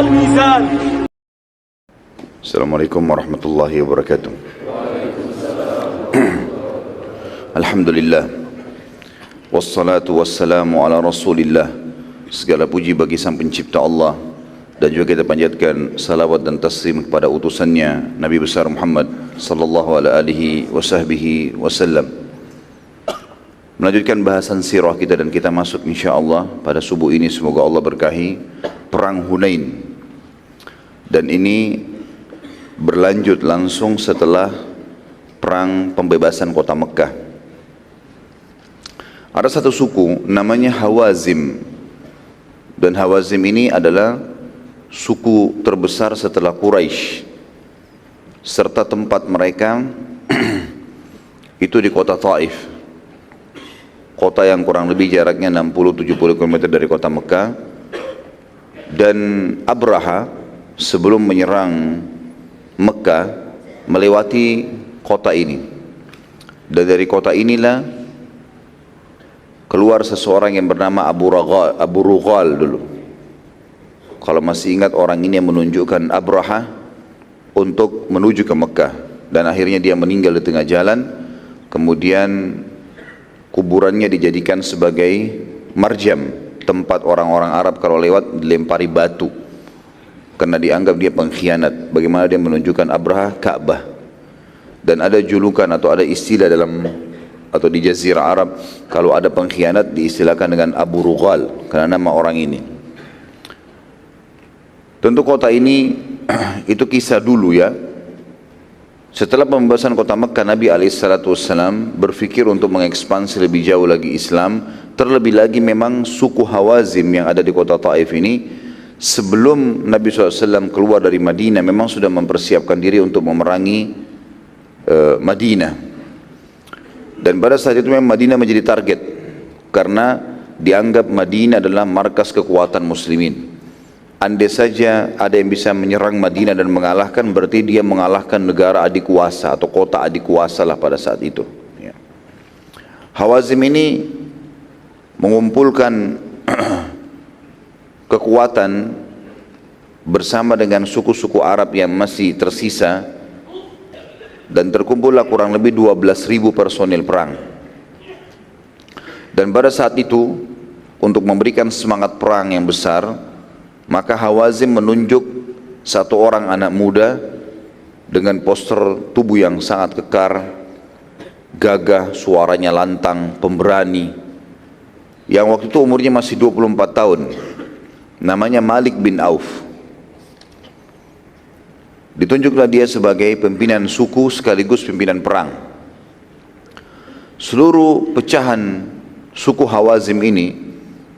الميزان. السلام عليكم ورحمة الله وبركاته. الحمد لله wassalatu wassalamu ala rasulillah. Segala puji bagi sang pencipta Allah, dan juga kita panjatkan salawat dan taslim kepada utusannya Nabi besar Muhammad sallallahu alaihi wasallam. Melanjutkan bahasan sirah kita, dan kita masuk insyaAllah pada subuh ini, semoga Allah berkahi, perang Hunain. Dan ini berlanjut langsung setelah perang pembebasan kota Mekah. Ada satu suku namanya Hawazim, dan Hawazim ini adalah suku terbesar setelah Quraisy, serta tempat mereka itu di kota Taif, kota yang kurang lebih jaraknya 60-70 km dari kota Mekah. Dan Abraha sebelum menyerang Mekah melewati kota ini, dan dari kota inilah keluar seseorang yang bernama Abu Rughal dulu. Kalau masih ingat, orang ini yang menunjukkan Abraha untuk menuju ke Mekah, dan akhirnya dia meninggal di tengah jalan. Kemudian kuburannya dijadikan sebagai marjam, tempat orang-orang Arab kalau lewat dilempari batu, karena dianggap dia pengkhianat. Bagaimana dia menunjukkan Abraha Ka'bah. Dan ada julukan atau ada istilah atau di Jazirah Arab, kalau ada pengkhianat diistilahkan dengan Abu Rughal, karena nama orang ini. Tentu kota ini itu kisah dulu ya. Setelah pembebasan kota Mekah, Nabi SAW berpikir untuk mengekspansi lebih jauh lagi Islam. Terlebih lagi memang suku Hawazim yang ada di kota Taif ini, sebelum Nabi SAW keluar dari Madinah, memang sudah mempersiapkan diri untuk memerangi Madinah. Dan pada saat itu memang Madinah menjadi target, karena dianggap Madinah adalah markas kekuatan muslimin. Andai saja ada yang bisa menyerang Madinah dan mengalahkan, berarti dia mengalahkan negara adik kuasa atau kota adik kuasa lah pada saat itu. Hawazim ini mengumpulkan kekuatan bersama dengan suku-suku Arab yang masih tersisa, dan terkumpullah kurang lebih 12.000 personil perang. Dan pada saat itu, untuk memberikan semangat perang yang besar, maka Hawazim menunjuk satu orang anak muda dengan postur tubuh yang sangat kekar, gagah, suaranya lantang, pemberani, yang waktu itu umurnya masih 24 tahun. Namanya Malik bin Auf. Ditunjuklah dia sebagai pimpinan suku sekaligus pimpinan perang. Seluruh pecahan suku Hawazim ini,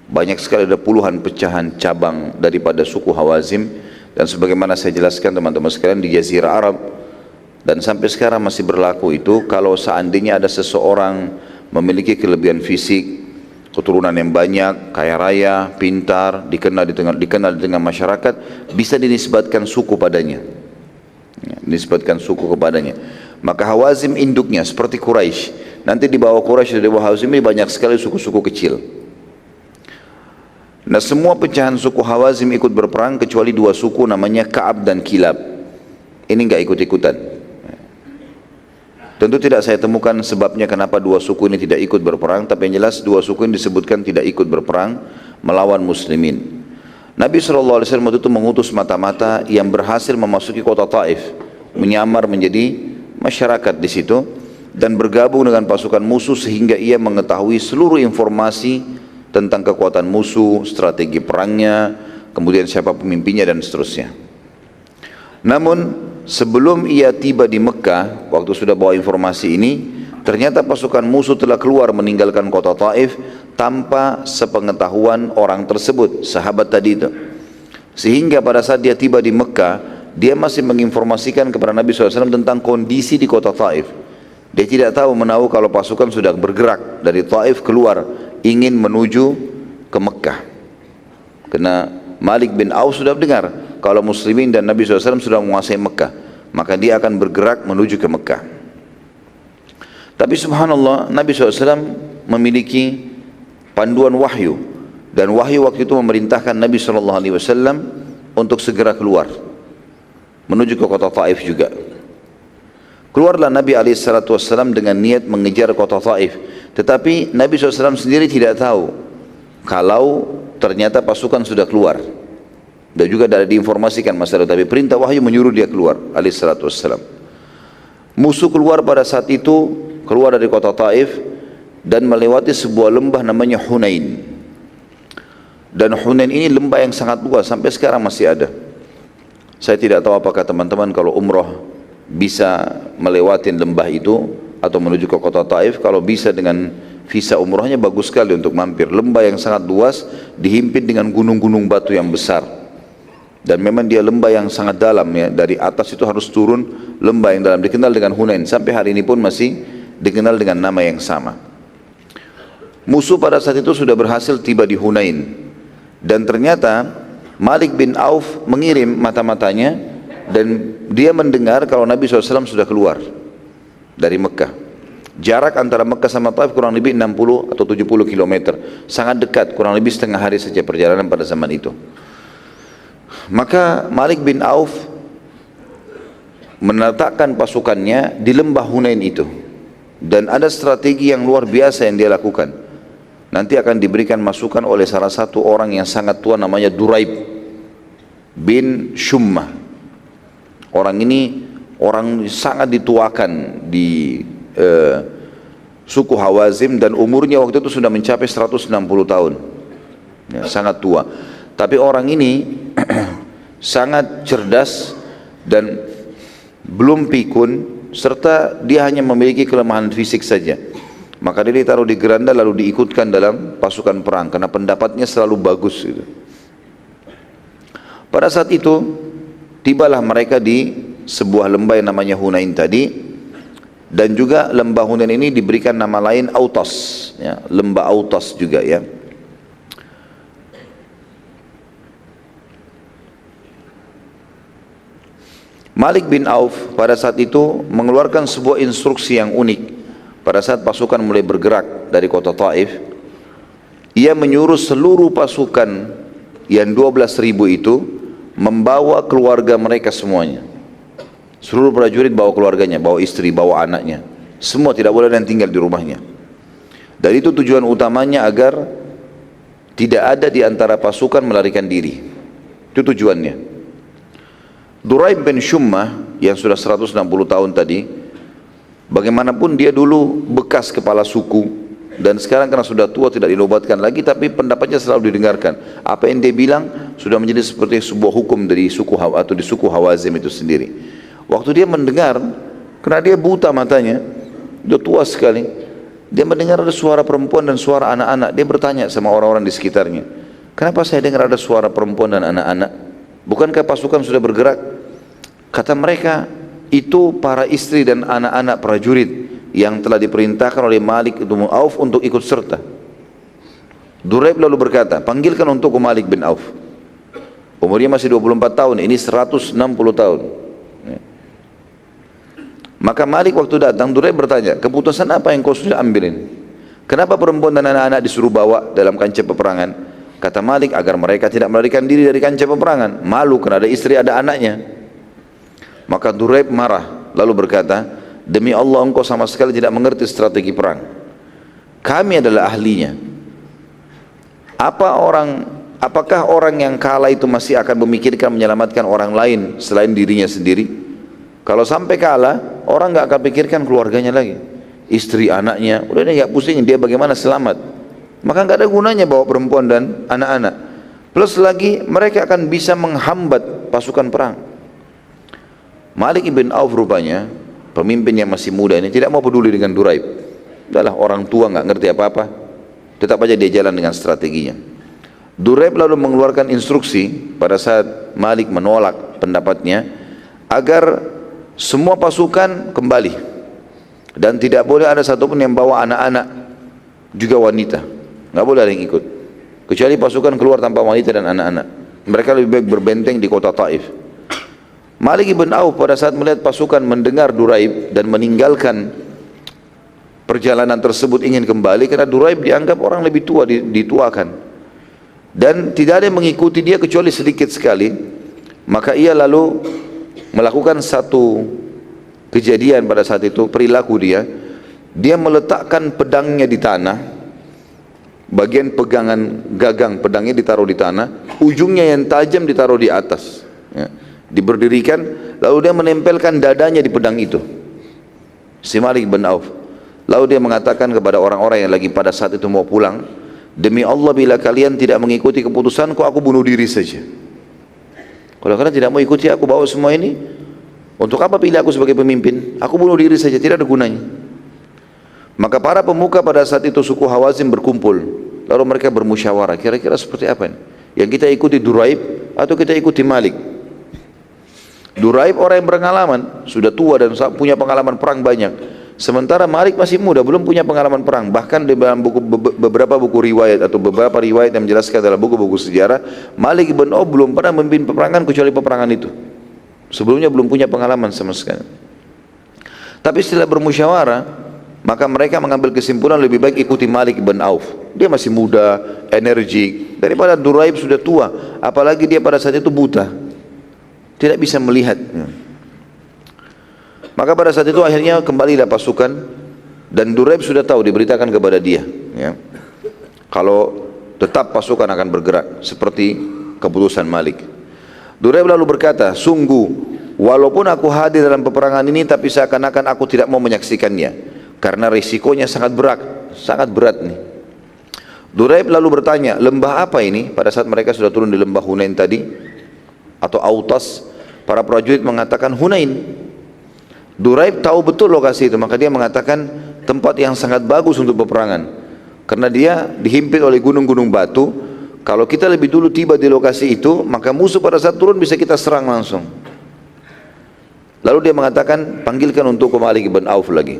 banyak sekali, ada puluhan pecahan cabang daripada suku Hawazim. Dan sebagaimana saya jelaskan teman-teman sekalian, di Jazirah Arab dan sampai sekarang masih berlaku itu, kalau seandainya ada seseorang memiliki kelebihan fisik, keturunan yang banyak, kaya raya, pintar, dikenal di tengah masyarakat, bisa dinisbatkan suku padanya. Nisbatkan suku kepadanya. Maka Hawazim induknya seperti Quraisy. Nanti di bawah Quraisy, di bawah Hawazim ini banyak sekali suku-suku kecil. Nah, semua pecahan suku Hawazim ikut berperang kecuali dua suku namanya Ka'ab dan Kilab. Ini enggak ikut-ikutan. Tentu tidak saya temukan sebabnya kenapa dua suku ini tidak ikut berperang, tapi yang jelas dua suku ini disebutkan tidak ikut berperang melawan muslimin. Nabi SAW waktu itu mengutus mata-mata yang berhasil memasuki kota Taif, menyamar menjadi masyarakat di situ, dan bergabung dengan pasukan musuh sehingga ia mengetahui seluruh informasi tentang kekuatan musuh, strategi perangnya, kemudian siapa pemimpinnya dan seterusnya. Namun sebelum ia tiba di Mekah, waktu sudah bawa informasi ini, ternyata pasukan musuh telah keluar meninggalkan kota Taif tanpa sepengetahuan orang tersebut, sahabat tadi itu. Sehingga pada saat dia tiba di Mekah, dia masih menginformasikan kepada Nabi SAW tentang kondisi di kota Taif. Dia tidak tahu menahu kalau pasukan sudah bergerak dari Taif keluar, ingin menuju ke Mekah. Karena Malik bin Auf sudah dengar kalau muslimin dan Nabi SAW sudah menguasai Mekah, maka dia akan bergerak menuju ke Mekah. Tapi subhanallah, Nabi SAW memiliki panduan wahyu, dan wahyu waktu itu memerintahkan Nabi SAW untuk segera keluar menuju ke kota Taif juga. Keluarlah Nabi SAW dengan niat mengejar kota Taif, tetapi Nabi SAW sendiri tidak tahu kalau ternyata pasukan sudah keluar, dan juga tidak diinformasikan masalah, tapi perintah wahyu menyuruh dia keluar SAW. Musuh keluar pada saat itu, keluar dari kota Taif dan melewati sebuah lembah namanya Hunain. Dan Hunain ini lembah yang sangat luas, sampai sekarang masih ada. Saya tidak tahu apakah teman-teman kalau umroh bisa melewati lembah itu atau menuju ke kota Taif. Kalau bisa dengan visa umrohnya bagus sekali untuk mampir. Lembah yang sangat luas, dihimpit dengan gunung-gunung batu yang besar. Dan memang dia lembah yang sangat dalam ya, dari atas itu harus turun, lembah yang dalam, dikenal dengan Hunain. Sampai hari ini pun masih dikenal dengan nama yang sama. Musuh pada saat itu sudah berhasil tiba di Hunain, dan ternyata Malik bin Auf mengirim mata-matanya, dan dia mendengar kalau Nabi SAW sudah keluar dari Mekah. Jarak antara Mekah sama Taif kurang lebih 60 atau 70 km, sangat dekat, kurang lebih setengah hari saja perjalanan pada zaman itu. Maka Malik bin Auf meletakkan pasukannya di lembah Hunain itu, dan ada strategi yang luar biasa yang dia lakukan. Nanti akan diberikan masukan oleh salah satu orang yang sangat tua namanya Duraib bin Shummah. Orang ini orang sangat dituakan di suku Hawazim, dan umurnya waktu itu sudah mencapai 160 tahun ya, sangat tua. Tapi orang ini sangat cerdas dan belum pikun, serta dia hanya memiliki kelemahan fisik saja. Maka dia ditaruh di geranda lalu diikutkan dalam pasukan perang karena pendapatnya selalu bagus gitu. Pada saat itu tibalah mereka di sebuah lembah yang namanya Hunain tadi, dan juga lembah Hunain ini diberikan nama lain Autas ya, lembah Autas juga ya. Malik bin Auf pada saat itu mengeluarkan sebuah instruksi yang unik. Pada saat pasukan mulai bergerak dari kota Taif, ia menyuruh seluruh pasukan yang 12.000 itu membawa keluarga mereka semuanya. Seluruh prajurit bawa keluarganya, bawa istri, bawa anaknya. Semua, tidak boleh ada yang tinggal di rumahnya. Dan itu tujuan utamanya agar tidak ada di antara pasukan melarikan diri. Itu tujuannya. Duraib bin Shummah yang sudah 160 tahun tadi, bagaimanapun dia dulu bekas kepala suku, dan sekarang karena sudah tua tidak dinobatkan lagi, tapi pendapatnya selalu didengarkan. Apa yang dia bilang sudah menjadi seperti sebuah hukum dari suku atau di suku Hawazim itu sendiri. Waktu dia mendengar, karena dia buta matanya, dia tua sekali, dia mendengar ada suara perempuan dan suara anak-anak. Dia bertanya sama orang-orang di sekitarnya, kenapa saya dengar ada suara perempuan dan anak-anak? Bukankah pasukan sudah bergerak? Kata mereka, itu para istri dan anak-anak prajurit yang telah diperintahkan oleh Malik bin Auf untuk ikut serta. Duraib lalu berkata, panggilkan untukku Malik bin Auf. Umurnya masih 24 tahun, ini 160 tahun. Maka Malik waktu datang, Duraib bertanya, keputusan apa yang kau sudah ambilin? Kenapa perempuan dan anak-anak disuruh bawa dalam kancah peperangan? Kata Malik, agar mereka tidak melarikan diri dari kancah peperangan. Malu karena ada istri, ada anaknya. Maka Duraib marah, lalu berkata, demi Allah engkau sama sekali tidak mengerti strategi perang. Kami adalah ahlinya. Apakah orang yang kalah itu masih akan memikirkan menyelamatkan orang lain selain dirinya sendiri? Kalau sampai kalah, orang nggak akan pikirkan keluarganya lagi, istri, anaknya. Udah dia nggak pusing dia bagaimana selamat. Maka nggak ada gunanya bawa perempuan dan anak-anak. Plus lagi mereka akan bisa menghambat pasukan perang. Malik bin Auf rupanya pemimpin yang masih muda ini tidak mau peduli dengan Duraib. Udahlah, orang tua nggak ngerti apa-apa, tetap aja dia jalan dengan strateginya. Duraib lalu mengeluarkan instruksi pada saat Malik menolak pendapatnya, agar semua pasukan kembali dan tidak boleh ada satupun yang bawa anak-anak, juga wanita, nggak boleh ada yang ikut, kecuali pasukan keluar tanpa wanita dan anak-anak. Mereka lebih baik berbenteng di kota Taif. Malik bin Auf pada saat melihat pasukan mendengar Duraib dan meninggalkan perjalanan tersebut ingin kembali, karena Duraib dianggap orang lebih tua, dituakan, dan tidak ada yang mengikuti dia kecuali sedikit sekali. Maka ia lalu melakukan satu kejadian pada saat itu, perilaku dia. Dia meletakkan pedangnya di tanah, bagian pegangan gagang pedangnya ditaruh di tanah, ujungnya yang tajam ditaruh di atas, ya. Diberdirikan, lalu dia menempelkan dadanya di pedang itu, si Malik bin Auf. Lalu dia mengatakan kepada orang-orang yang lagi pada saat itu mau pulang, demi Allah bila kalian tidak mengikuti keputusanku, aku bunuh diri saja. Kalau kalian tidak mau ikuti aku bawa semua ini, untuk apa pilih aku sebagai pemimpin? Aku bunuh diri saja, tidak ada gunanya. Maka para pemuka pada saat itu suku Hawazim berkumpul, lalu mereka bermusyawarah, kira-kira seperti apa ini? Yang kita ikuti Duraib atau kita ikuti Malik? Duraib orang yang berpengalaman, sudah tua dan punya pengalaman perang banyak. Sementara Malik masih muda, belum punya pengalaman perang. Bahkan di dalam beberapa buku riwayat atau beberapa riwayat yang menjelaskan dalam buku-buku sejarah, Malik bin Auf belum pernah memimpin peperangan kecuali peperangan itu. Sebelumnya belum punya pengalaman sama sekali. Tapi setelah bermusyawarah, maka mereka mengambil kesimpulan lebih baik ikuti Malik bin Auf. Dia masih muda, energik, daripada Duraib sudah tua, apalagi dia pada saat itu buta, tidak bisa melihat. Maka pada saat itu akhirnya kembalilah pasukan, dan Duraib sudah tahu, diberitakan kepada dia, ya, kalau tetap pasukan akan bergerak seperti keputusan Malik. Duraib lalu berkata, sungguh walaupun aku hadir dalam peperangan ini, tapi seakan-akan aku tidak mau menyaksikannya, karena risikonya sangat berat nih. Duraib lalu bertanya, lembah apa ini? Pada saat mereka sudah turun di lembah Hunain tadi, atau Autas, para prajurit mengatakan Hunain. Duraib tahu betul lokasi itu, maka dia mengatakan tempat yang sangat bagus untuk peperangan, karena dia dihimpit oleh gunung-gunung batu. Kalau kita lebih dulu tiba di lokasi itu, maka musuh pada saat turun bisa kita serang langsung. Lalu dia mengatakan, panggilkan untuk Malik bin Auf lagi.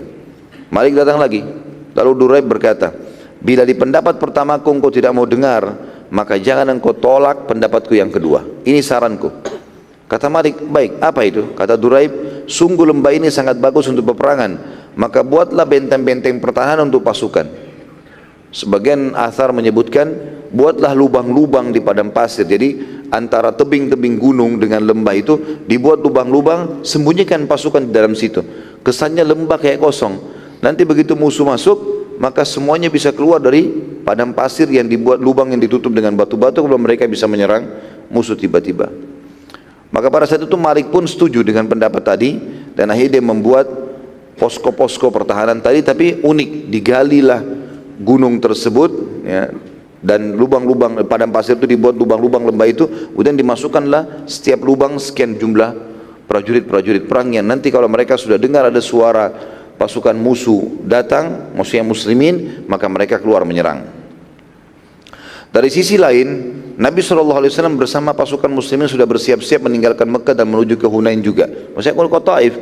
Malik datang lagi. Lalu Duraib berkata, bila di pendapat pertamaku engkau tidak mau dengar, maka jangan engkau tolak pendapatku yang kedua. Ini saranku. Kata Malik, baik, apa itu? Kata Duraib, sungguh lembah ini sangat bagus untuk peperangan, maka buatlah benteng-benteng pertahanan untuk pasukan. Sebagian athar menyebutkan, buatlah lubang-lubang di padang pasir. Jadi antara tebing-tebing gunung dengan lembah itu dibuat lubang-lubang, sembunyikan pasukan di dalam situ. Kesannya lembah kayak kosong. Nanti begitu musuh masuk, maka semuanya bisa keluar dari padang pasir yang dibuat lubang yang ditutup dengan batu-batu, kalau mereka bisa menyerang musuh tiba-tiba. Maka pada saat itu Malik pun setuju dengan pendapat tadi, dan akhirnya dia membuat posko-posko pertahanan tadi, tapi unik, digalilah gunung tersebut, ya, dan lubang-lubang padang pasir itu dibuat lubang-lubang lembah itu, kemudian dimasukkanlah setiap lubang sekian jumlah prajurit-prajurit perang yang nanti kalau mereka sudah dengar ada suara pasukan musuh datang, musuh yang muslimin, maka mereka keluar menyerang. Dari sisi lain, Nabi SAW bersama pasukan muslimin sudah bersiap-siap meninggalkan Mekah dan menuju ke Hunain juga, maksudnya ke Taif.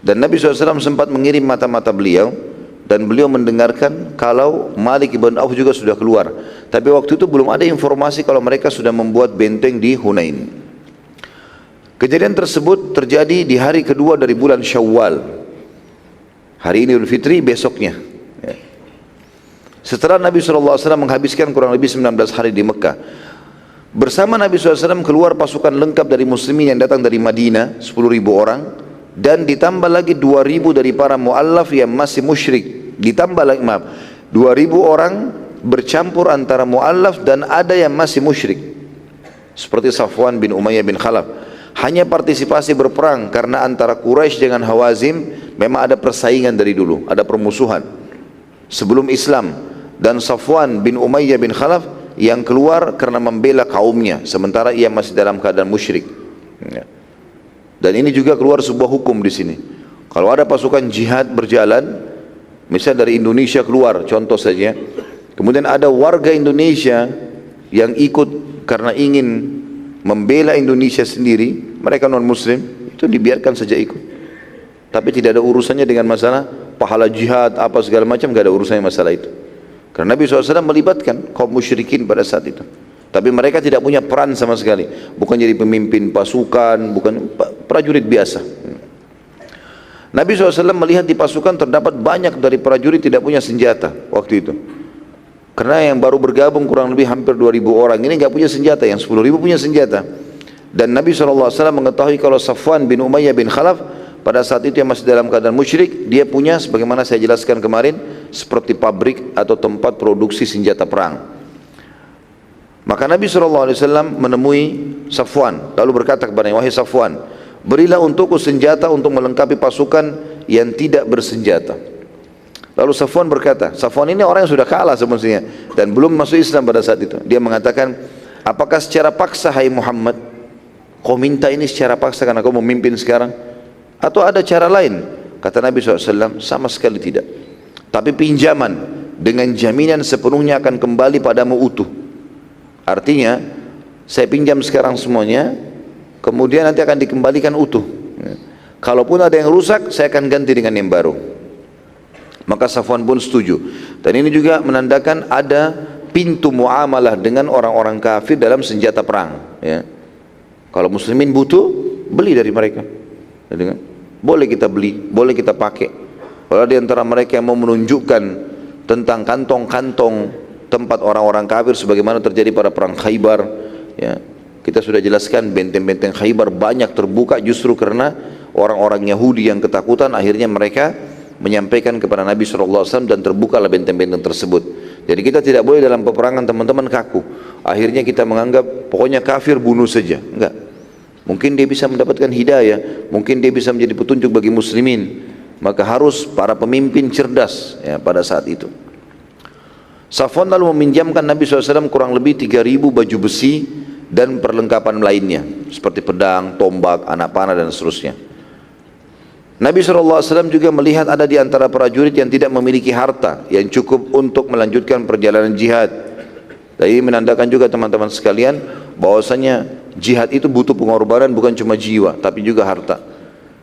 Dan Nabi SAW sempat mengirim mata-mata beliau, dan beliau mendengarkan kalau Malik bin Auf juga sudah keluar. Tapi waktu itu belum ada informasi kalau mereka sudah membuat benteng di Hunain. Kejadian tersebut terjadi di hari kedua dari bulan Syawal. Hari ini Idul Fitri, besoknya. Setelah Nabi SAW menghabiskan kurang lebih 19 hari di Mekah, bersama Nabi SAW keluar pasukan lengkap dari muslimin yang datang dari Madinah, 10.000 orang, dan ditambah lagi 2.000 dari para mu'allaf yang masih musyrik. Ditambah lagi, 2.000 orang bercampur antara mu'allaf dan ada yang masih musyrik, seperti Safwan bin Umayyah bin Khalaf. Hanya partisipasi berperang karena antara Quraisy dengan Hawazim memang ada persaingan dari dulu, ada permusuhan sebelum Islam, dan Safwan bin Umayyah bin Khalaf yang keluar karena membela kaumnya sementara ia masih dalam keadaan musyrik. Dan ini juga keluar sebuah hukum di sini. Kalau ada pasukan jihad berjalan, misalnya dari Indonesia keluar, contoh saja, kemudian ada warga Indonesia yang ikut karena ingin membela Indonesia sendiri, mereka non muslim, itu dibiarkan saja ikut, tapi tidak ada urusannya dengan masalah pahala jihad apa segala macam, tidak ada urusannya masalah itu, karena Nabi SAW melibatkan kaum musyrikin pada saat itu. Tapi mereka tidak punya peran sama sekali, bukan jadi pemimpin pasukan, bukan prajurit biasa. Nabi SAW melihat di pasukan terdapat banyak dari prajurit tidak punya senjata waktu itu, karena yang baru bergabung kurang lebih hampir 2.000 orang ini nggak punya senjata, yang 10.000 punya senjata. Dan Nabi SAW mengetahui kalau Safwan bin Umayyah bin Khalaf pada saat itu yang masih dalam keadaan musyrik, dia punya sebagaimana saya jelaskan kemarin seperti pabrik atau tempat produksi senjata perang. Maka Nabi SAW menemui Safwan lalu berkata kepadanya, wahai Safwan, berilah untukku senjata untuk melengkapi pasukan yang tidak bersenjata. Lalu Safwan berkata, Safwan ini orang yang sudah kalah sebenarnya dan belum masuk Islam pada saat itu. Dia mengatakan, apakah secara paksa hai Muhammad, kau minta ini secara paksa karena kau memimpin sekarang? Atau ada cara lain? Kata Nabi SAW, sama sekali tidak. Tapi pinjaman dengan jaminan sepenuhnya akan kembali padamu utuh. Artinya, saya pinjam sekarang semuanya, kemudian nanti akan dikembalikan utuh. Kalaupun ada yang rusak, saya akan ganti dengan yang baru. Maka Safwan pun setuju. Dan ini juga menandakan ada pintu muamalah dengan orang-orang kafir dalam senjata perang. Ya. Kalau muslimin butuh, beli dari mereka. Boleh kita beli, boleh kita pakai. Kalau di antara mereka yang mau menunjukkan tentang kantong-kantong tempat orang-orang kafir sebagaimana terjadi pada perang Khaybar, ya, kita sudah jelaskan benteng-benteng Khaybar banyak terbuka justru karena orang-orang Yahudi yang ketakutan, akhirnya mereka menyampaikan kepada Nabi SAW dan terbukalah benteng-benteng tersebut. Jadi kita tidak boleh dalam peperangan teman-teman kaku. Akhirnya kita menganggap pokoknya kafir bunuh saja. Enggak. Mungkin dia bisa mendapatkan hidayah, mungkin dia bisa menjadi petunjuk bagi muslimin. Maka harus para pemimpin cerdas ya, pada saat itu. Safwan lalu meminjamkan Nabi SAW kurang lebih 3.000 baju besi dan perlengkapan lainnya seperti pedang, tombak, anak panah dan seterusnya. Nabi SAW juga melihat ada di antara prajurit yang tidak memiliki harta yang cukup untuk melanjutkan perjalanan jihad. Dan ini menandakan juga teman-teman sekalian bahwasanya jihad itu butuh pengorbanan bukan cuma jiwa tapi juga harta.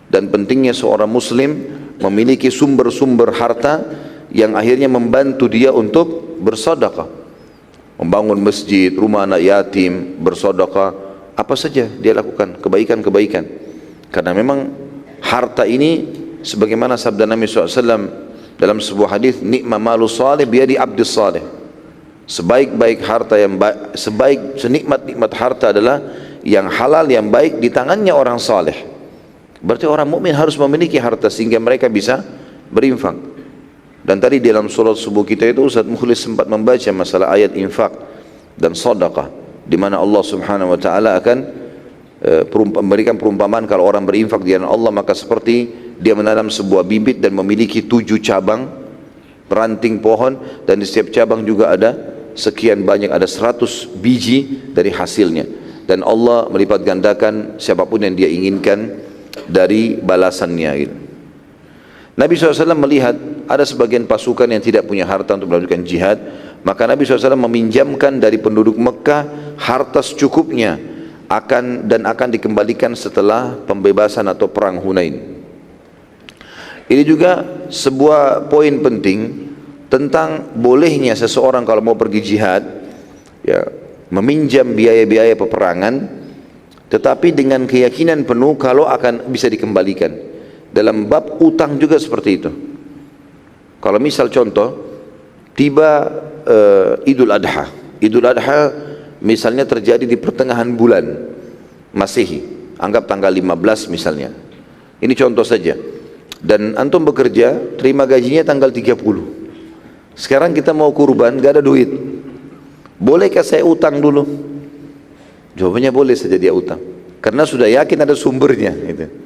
Dan pentingnya seorang muslim memiliki sumber-sumber harta yang akhirnya membantu dia untuk bersedekah, membangun masjid, rumah anak yatim, bersedekah, apa saja dia lakukan, kebaikan-kebaikan. Karena memang harta ini sebagaimana sabda Nabi SAW dalam sebuah hadis, nikma malu salih biadi abdis salih. Sebaik-baik harta yang baik, senikmat-nikmat harta adalah yang halal, yang baik di tangannya orang saleh. Berarti orang mukmin harus memiliki harta sehingga mereka bisa berinfak. Dan tadi dalam sholat subuh kita itu Ustaz Mukhlis sempat membaca masalah ayat infak dan sedekah, di mana Allah Subhanahu wa taala akan memberikan perumpamaan kalau orang berinfak di jalan Allah maka seperti dia menanam sebuah bibit dan memiliki 7 cabang ranting pohon, dan di setiap cabang juga ada sekian banyak, ada 100 biji dari hasilnya, dan Allah melipat gandakan siapapun yang dia inginkan dari balasannya gitu. Nabi SAW melihat ada sebagian pasukan yang tidak punya harta untuk melanjutkan jihad, maka Nabi SAW meminjamkan dari penduduk Mekah harta secukupnya akan dikembalikan setelah pembebasan atau perang Hunain. Ini juga sebuah poin penting tentang bolehnya seseorang kalau mau pergi jihad ya, meminjam biaya-biaya peperangan tetapi dengan keyakinan penuh kalau akan bisa dikembalikan. Dalam bab utang juga seperti itu. Kalau misal contoh tiba Idul Adha misalnya terjadi di pertengahan bulan Masehi, anggap tanggal 15 misalnya, ini contoh saja, dan antum bekerja terima gajinya tanggal 30. Sekarang kita mau kurban, gak ada duit, bolehkah saya utang dulu? Jawabannya boleh saja dia utang, karena sudah yakin ada sumbernya gitu.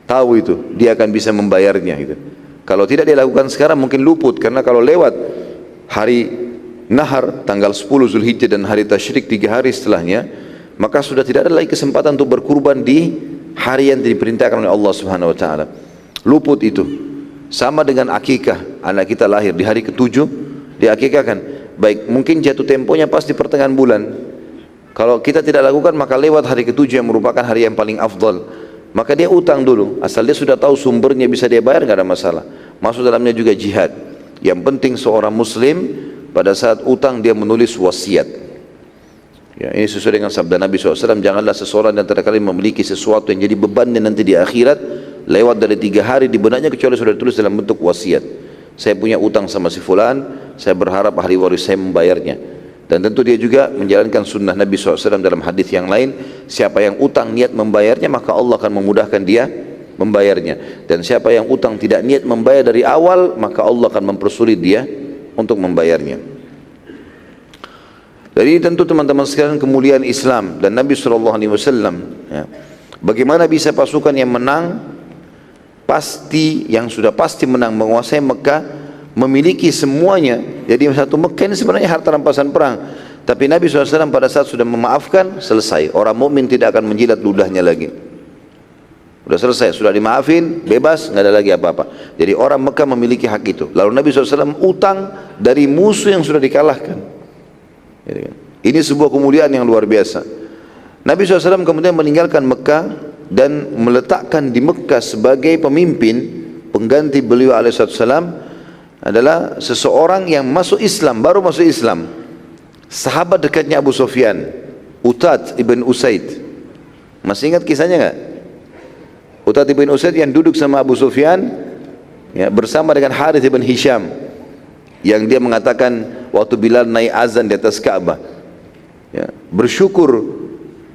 Tahu itu, dia akan bisa membayarnya gitu. Kalau tidak dia lakukan sekarang mungkin luput, karena kalau lewat hari Nahar tanggal 10 Zulhijjah dan hari Tasyrik 3 hari setelahnya, maka sudah tidak ada lagi kesempatan untuk berkurban di hari yang diperintahkan oleh Allah Subhanahu wa taala. Luput itu. Sama dengan akikah, anak kita lahir di hari ke-7 diakikahkan. Baik, mungkin jatuh temponya pas di pertengahan bulan. Kalau kita tidak lakukan maka lewat hari ke-7 yang merupakan hari yang paling afdal. Maka dia utang dulu, asal dia sudah tahu sumbernya bisa dia bayar, nggak ada masalah. Masuk dalamnya juga jihad. Yang penting seorang muslim pada saat utang dia menulis wasiat. Ya, ini sesuai dengan sabda Nabi SAW, janganlah seseorang di antara kalian memiliki sesuatu yang jadi bebannya nanti di akhirat lewat dari 3 hari di benaknya kecuali sudah ditulis dalam bentuk wasiat. Saya punya utang sama si fulan, saya berharap ahli waris saya membayarnya. Dan tentu dia juga menjalankan sunnah Nabi SAW dalam hadis yang lain, siapa yang utang niat membayarnya maka Allah akan memudahkan dia membayarnya, dan siapa yang utang tidak niat membayar dari awal maka Allah akan mempersulit dia untuk membayarnya. Jadi tentu teman-teman sekalian kemuliaan Islam dan Nabi SAW, ya, bagaimana bisa pasukan yang menang pasti, yang sudah pasti menang menguasai Mekah, memiliki semuanya. Jadi satu Mekah ini sebenarnya harta rampasan perang, tapi Nabi SAW pada saat sudah memaafkan, selesai. Orang mukmin tidak akan menjilat ludahnya lagi. Sudah selesai, sudah dimaafin, bebas, nggak ada lagi apa-apa. Jadi orang Mekah memiliki hak itu. Lalu Nabi SAW utang dari musuh yang sudah dikalahkan. Ini sebuah kemuliaan yang luar biasa. Nabi SAW kemudian meninggalkan Mekah dan meletakkan di Mekah sebagai pemimpin pengganti beliau alaihissalam adalah seseorang yang masuk Islam, baru masuk Islam, sahabat dekatnya Abu Sufyan, Utad ibn Usaid. Masih ingat kisahnya nggak? Utad ibn Usaid yang duduk sama Abu Sufyan, ya, bersama dengan Harith ibn Hisham, yang dia mengatakan waktu Bilal naik azan di atas Ka'bah, ya, bersyukur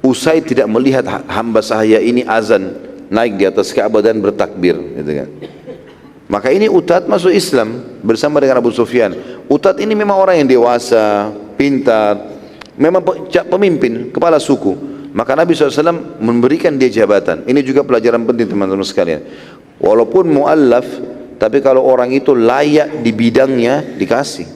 Usaid tidak melihat hamba sahaya ini azan naik di atas Ka'bah dan bertakbir, gitu kan. Maka ini Utad masuk Islam bersama dengan Abu Sufyan. Utad ini memang orang yang dewasa, pintar, memang pemimpin, kepala suku. Maka Nabi SAW memberikan dia jabatan. Ini juga pelajaran penting teman-teman sekalian. Walaupun mu'allaf, tapi kalau orang itu layak di bidangnya, dikasih.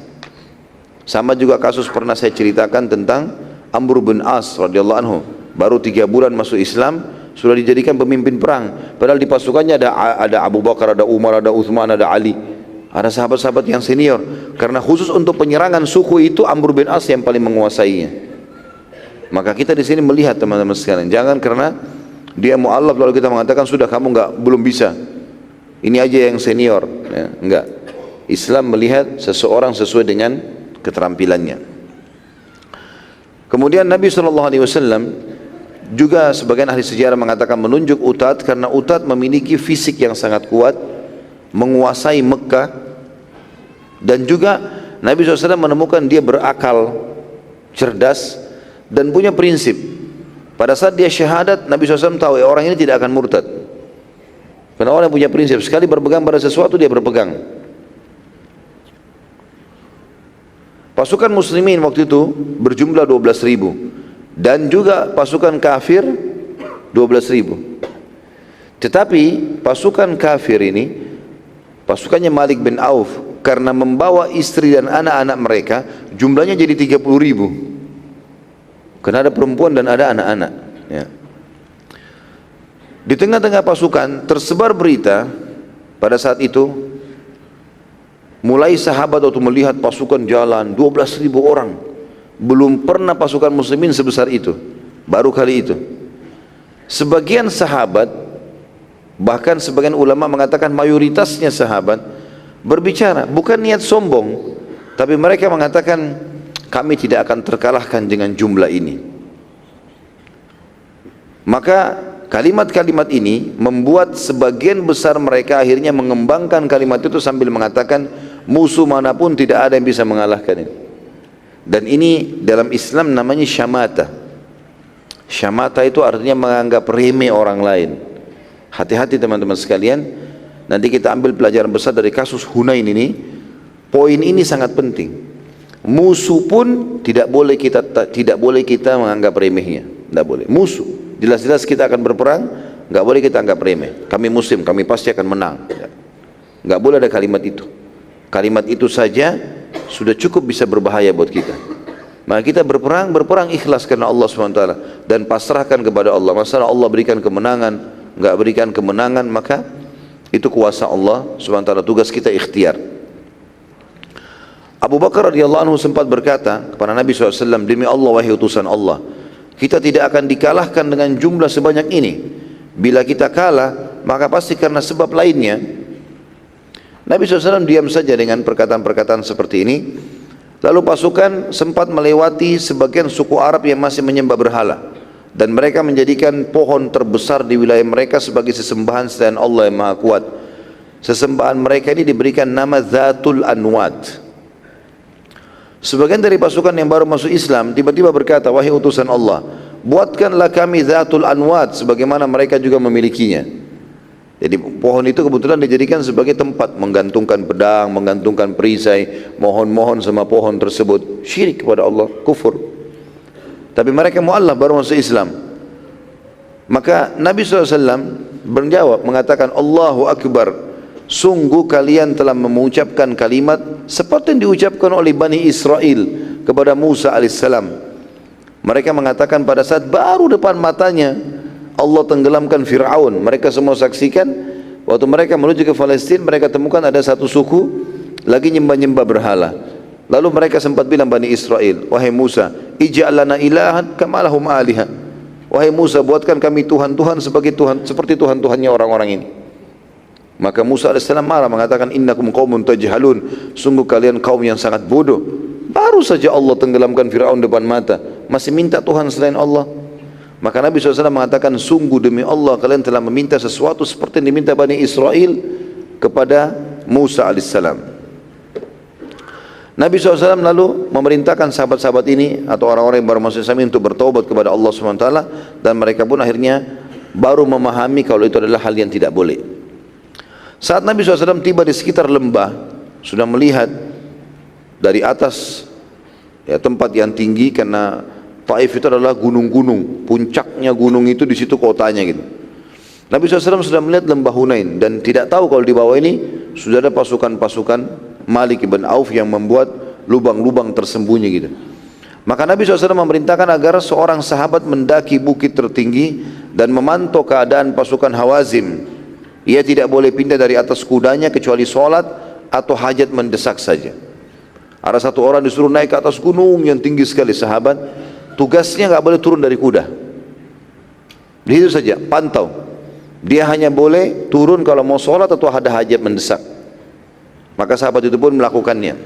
Sama juga kasus pernah saya ceritakan tentang Amr bin As radhiyallahu anhu. Baru 3 bulan masuk Islam, sudah dijadikan pemimpin perang. Padahal di pasukannya ada Abu Bakar, ada Umar, ada Uthman, ada Ali, ada sahabat-sahabat yang senior. Karena khusus untuk penyerangan suku itu Amr bin As yang paling menguasainya. Maka kita di sini melihat teman-teman sekalian, jangan karena dia mu'allaf lalu kita mengatakan sudah kamu belum bisa. Ini aja yang senior, ya, enggak. Islam melihat seseorang sesuai dengan keterampilannya. Kemudian Nabi SAW juga sebagian ahli sejarah mengatakan menunjuk Utad karena Utad memiliki fisik yang sangat kuat, menguasai Mekah, dan juga Nabi SAW menemukan dia berakal, cerdas, dan punya prinsip. Pada saat dia syahadat, Nabi SAW tahu orang ini tidak akan murtad. Karena orang yang punya prinsip, sekali berpegang pada sesuatu dia berpegang. Pasukan muslimin waktu itu berjumlah 12.000. Dan juga pasukan kafir 12.000. Tetapi pasukan kafir ini, pasukannya Malik bin Auf, karena membawa istri dan anak-anak mereka, jumlahnya jadi 30.000. Karena ada perempuan dan ada anak-anak, ya. Di tengah-tengah pasukan tersebar berita pada saat itu, mulai sahabat waktu melihat pasukan jalan 12.000 orang. Belum pernah pasukan muslimin sebesar itu, baru kali itu. Sebagian sahabat, bahkan sebagian ulama mengatakan mayoritasnya sahabat berbicara, bukan niat sombong, tapi mereka mengatakan kami tidak akan terkalahkan dengan jumlah ini. Maka kalimat-kalimat ini membuat sebagian besar mereka akhirnya mengembangkan kalimat itu sambil mengatakan musuh manapun tidak ada yang bisa mengalahkan ini. Dan ini dalam Islam namanya syamata. Syamata itu artinya menganggap remeh orang lain. Hati-hati teman-teman sekalian. Nanti kita ambil pelajaran besar dari kasus Hunain ini. Poin ini sangat penting. Musuh pun tidak boleh kita menganggap remehnya. Tidak boleh. Musuh. Jelas-jelas kita akan berperang, nggak boleh kita anggap remeh. Kami muslim, kami pasti akan menang. Nggak boleh ada kalimat itu. Kalimat itu saja sudah cukup bisa berbahaya buat kita. Maka kita berperang ikhlas karena Allah SWT dan pasrahkan kepada Allah. Masalah Allah berikan kemenangan, enggak berikan kemenangan, maka itu kuasa Allah SWT. Tugas kita ikhtiar. Abu Bakar radhiyallahu anhu sempat berkata kepada Nabi SAW, demi Allah wahai utusan Allah, kita tidak akan dikalahkan dengan jumlah sebanyak ini. Bila kita kalah, maka pasti karena sebab lainnya. Nabi SAW diam saja dengan perkataan-perkataan seperti ini. Lalu pasukan sempat melewati sebagian suku Arab yang masih menyembah berhala, dan mereka menjadikan pohon terbesar di wilayah mereka sebagai sesembahan selain Allah yang Maha Kuat. Sesembahan mereka ini diberikan nama Zatul Anwat. Sebagian dari pasukan yang baru masuk Islam tiba-tiba berkata, wahai utusan Allah, buatkanlah kami Dhatul Anwad sebagaimana mereka juga memilikinya. Jadi pohon itu kebetulan dijadikan sebagai tempat menggantungkan pedang, menggantungkan perisai, mohon-mohon sama pohon tersebut. Syirik kepada Allah, kufur. Tapi mereka mu'allaf baru masuk Islam. Maka Nabi SAW menjawab, mengatakan, Allahu Akbar, sungguh kalian telah mengucapkan kalimat seperti yang diucapkan oleh Bani Israel kepada Musa alaihissalam. Mereka mengatakan pada saat baru depan matanya Allah tenggelamkan Fir'aun, mereka semua saksikan. Waktu mereka menuju ke Palestina, mereka temukan ada satu suku lagi nyembah-nyembah berhala. Lalu mereka sempat bilang Bani Israel, wahai Musa, ij'al lana ilahan kama lahum aliha. Wahai Musa, buatkan kami Tuhan-Tuhan sebagai Tuhan, seperti Tuhan-Tuhannya orang-orang ini. Maka Musa AS marah mengatakan, innakum qaumun tajhalun, sungguh kalian kaum yang sangat bodoh. Baru saja Allah tenggelamkan Fir'aun depan mata, masih minta Tuhan selain Allah. Maka Nabi SAW mengatakan, sungguh demi Allah kalian telah meminta sesuatu seperti yang diminta Bani Israel kepada Musa AS. Nabi SAW lalu memerintahkan sahabat-sahabat ini atau orang-orang yang baru masuk Islam untuk bertaubat kepada Allah SWT, dan mereka pun akhirnya baru memahami kalau itu adalah hal yang tidak boleh. Saat Nabi SAW tiba di sekitar lembah, sudah melihat dari atas ya, tempat yang tinggi, karena Taif itu adalah gunung-gunung, puncaknya gunung itu di situ kotanya gitu. Nabi SAW sudah melihat lembah Hunain dan tidak tahu kalau di bawah ini sudah ada pasukan-pasukan Malik ibn Auf yang membuat lubang-lubang tersembunyi gitu. Maka Nabi SAW memerintahkan agar seorang sahabat mendaki bukit tertinggi dan memantau keadaan pasukan Hawazim. Ia tidak boleh pindah dari atas kudanya kecuali sholat atau hajat mendesak saja. Ada satu orang disuruh naik ke atas gunung yang tinggi sekali, sahabat, tugasnya nggak boleh turun dari kuda. Begitu saja, pantau. Dia hanya boleh turun kalau mau sholat atau ada hajat mendesak. Maka sahabat itu pun melakukannya.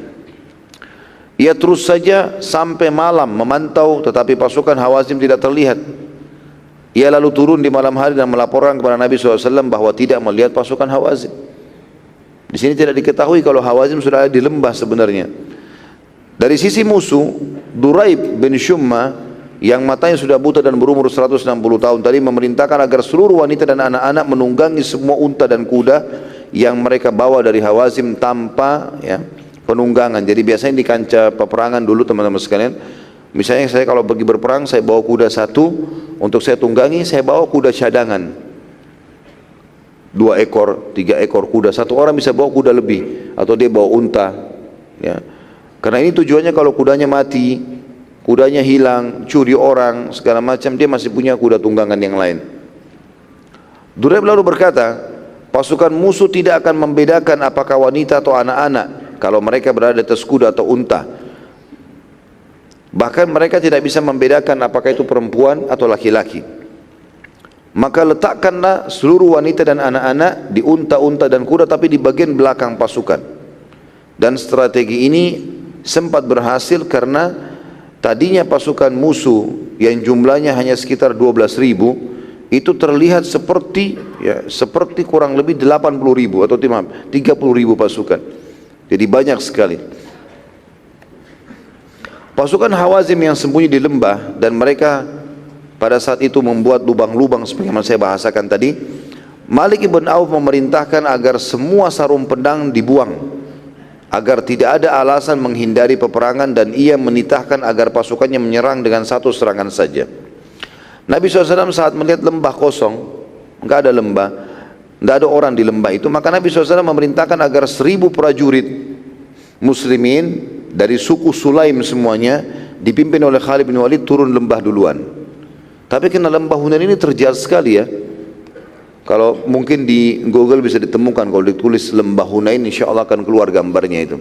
Ia terus saja sampai malam memantau, tetapi pasukan Hawazim tidak terlihat. Ia lalu turun di malam hari dan melaporkan kepada Nabi SAW bahwa tidak melihat pasukan Hawazim. Di sini tidak diketahui kalau Hawazim sudah ada di lembah sebenarnya. Dari sisi musuh, Duraib bin Shumma yang matanya sudah buta dan berumur 160 tahun tadi memerintahkan agar seluruh wanita dan anak-anak menunggangi semua unta dan kuda yang mereka bawa dari Hawazim tanpa ya, penunggangan. Jadi biasanya di kancah peperangan dulu teman-teman sekalian, misalnya saya kalau pergi berperang, saya bawa kuda satu untuk saya tunggangi, saya bawa kuda cadangan 2 ekor, 3 ekor kuda. Satu orang bisa bawa kuda lebih, atau dia bawa unta ya. Karena ini tujuannya kalau kudanya mati, kudanya hilang, curi orang, segala macam, dia masih punya kuda tunggangan yang lain. Duraib lalu berkata, pasukan musuh tidak akan membedakan apakah wanita atau anak-anak kalau mereka berada di atas kuda atau unta. Bahkan mereka tidak bisa membedakan apakah itu perempuan atau laki-laki. Maka letakkanlah seluruh wanita dan anak-anak di unta-unta dan kuda, tapi di bagian belakang pasukan. Dan strategi ini sempat berhasil karena tadinya pasukan musuh yang jumlahnya hanya sekitar 12.000 itu terlihat seperti kurang lebih 80.000 atau 30.000 pasukan. Jadi banyak sekali. Pasukan Hawazim yang sembunyi di lembah dan mereka pada saat itu membuat lubang-lubang sebagaimana saya bahasakan tadi. Malik ibn Auf memerintahkan agar semua sarung pedang dibuang, agar tidak ada alasan menghindari peperangan, dan ia menitahkan agar pasukannya menyerang dengan satu serangan saja. Nabi SAW saat melihat lembah kosong, enggak ada lembah, enggak ada orang di lembah itu, maka Nabi SAW memerintahkan agar 1.000 prajurit muslimin dari suku Sulaim semuanya dipimpin oleh Khalid bin Walid turun lembah duluan. Tapi karena lembah Hunain ini terjal sekali ya. Kalau mungkin di Google bisa ditemukan, kalau ditulis lembah Hunain insya Allah akan keluar gambarnya itu.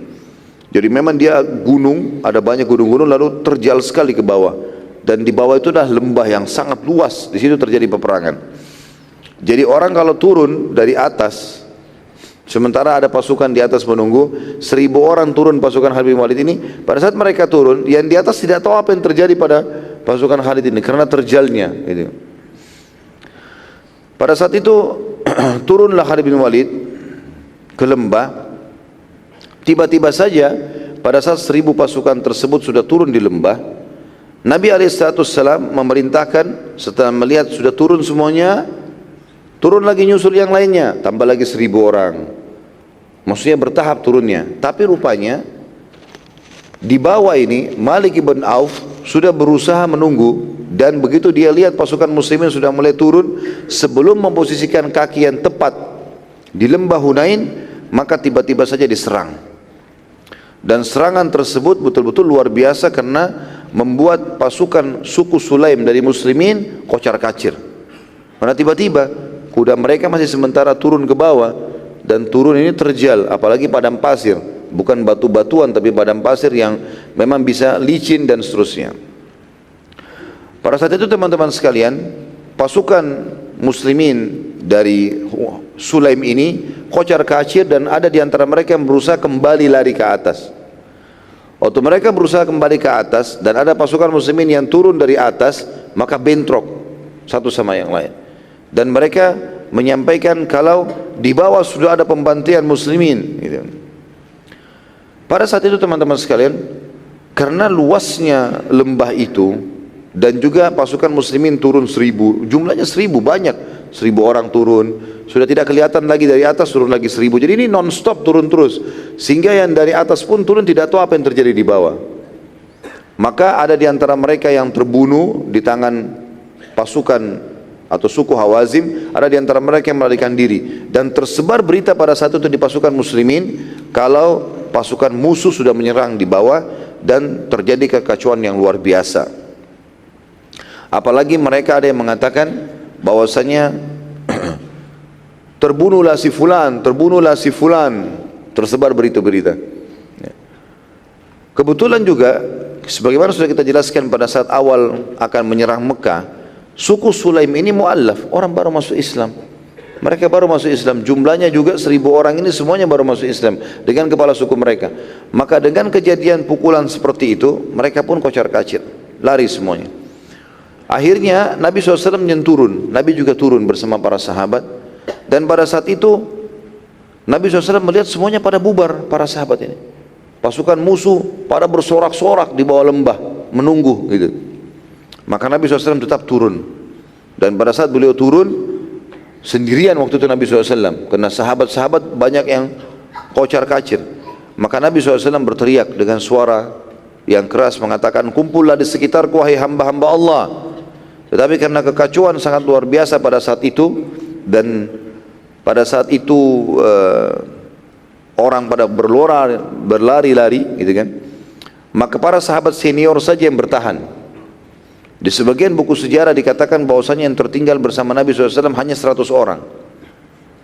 Jadi memang dia gunung, ada banyak gunung-gunung lalu terjal sekali ke bawah. Dan di bawah itu adalah lembah yang sangat luas, di situ terjadi peperangan. Jadi orang kalau turun dari atas, sementara ada pasukan di atas menunggu, 1.000 orang turun pasukan Khalid bin Walid ini, pada saat mereka turun, yang di atas tidak tahu apa yang terjadi pada pasukan Khalid ini, karena terjalnya gitu. Pada saat itu turunlah Khalid bin Walid ke lembah. Tiba-tiba saja pada saat 1000 pasukan tersebut sudah turun di lembah, Nabi SAW memerintahkan setelah melihat sudah turun semuanya, turun lagi nyusul yang lainnya, tambah lagi 1000 orang. Maksudnya bertahap turunnya. Tapi rupanya di bawah ini Malik ibn Auf sudah berusaha menunggu, dan begitu dia lihat pasukan muslimin sudah mulai turun, sebelum memposisikan kaki yang tepat di lembah Hunain, maka tiba-tiba saja diserang. Dan serangan tersebut betul-betul luar biasa karena membuat pasukan suku Sulaim dari muslimin kocar-kacir. Karena tiba-tiba kuda mereka masih sementara turun ke bawah, dan turun ini terjal, apalagi padang pasir, bukan batu-batuan tapi padang pasir yang memang bisa licin dan seterusnya. Pada saat itu teman-teman sekalian, pasukan muslimin dari Sulaim ini kocar-kacir, dan ada di antara mereka yang berusaha kembali lari ke atas. Waktu mereka berusaha kembali ke atas dan ada pasukan muslimin yang turun dari atas, maka bentrok satu sama yang lain. Dan mereka menyampaikan kalau di bawah sudah ada pembantaian muslimin gitu. Pada saat itu teman-teman sekalian, karena luasnya lembah itu dan juga pasukan muslimin turun 1000, jumlahnya 1000 banyak, 1000 orang turun, sudah tidak kelihatan lagi dari atas, turun lagi 1000. Jadi ini non-stop turun terus, sehingga yang dari atas pun turun tidak tahu apa yang terjadi di bawah. Maka ada di antara mereka yang terbunuh di tangan pasukan atau suku Hawazim, ada di antara mereka yang melarikan diri, dan tersebar berita pada saat itu di pasukan muslimin kalau pasukan musuh sudah menyerang di bawah, dan terjadi kekacauan yang luar biasa. Apalagi mereka ada yang mengatakan bahwasanya terbunuhlah si fulan, terbunuhlah si fulan, tersebar berita-berita. Kebetulan juga sebagaimana sudah kita jelaskan pada saat awal akan menyerang Mekah, suku Sulaim ini mu'allaf, orang baru masuk Islam. Mereka baru masuk Islam, jumlahnya juga 1000 orang ini semuanya baru masuk Islam dengan kepala suku mereka. Maka dengan kejadian pukulan seperti itu, mereka pun kocar-kacir, lari semuanya. Akhirnya Nabi SAW turun, Nabi juga turun bersama para sahabat, dan pada saat itu Nabi SAW melihat semuanya pada bubar, para sahabat ini. Pasukan musuh pada bersorak-sorak di bawah lembah, menunggu gitu. Maka Nabi SAW tetap turun, dan pada saat beliau turun, sendirian waktu itu Nabi SAW, karena sahabat-sahabat banyak yang kocar-kacir. Maka Nabi SAW berteriak dengan suara yang keras mengatakan, kumpullah di sekitarku wahai hamba-hamba Allah. Tetapi karena kekacauan sangat luar biasa pada saat itu, dan pada saat itu orang pada berlari-lari gitu kan, maka para sahabat senior saja yang bertahan. Di sebagian buku sejarah dikatakan bahwasanya yang tertinggal bersama Nabi SAW hanya 100 orang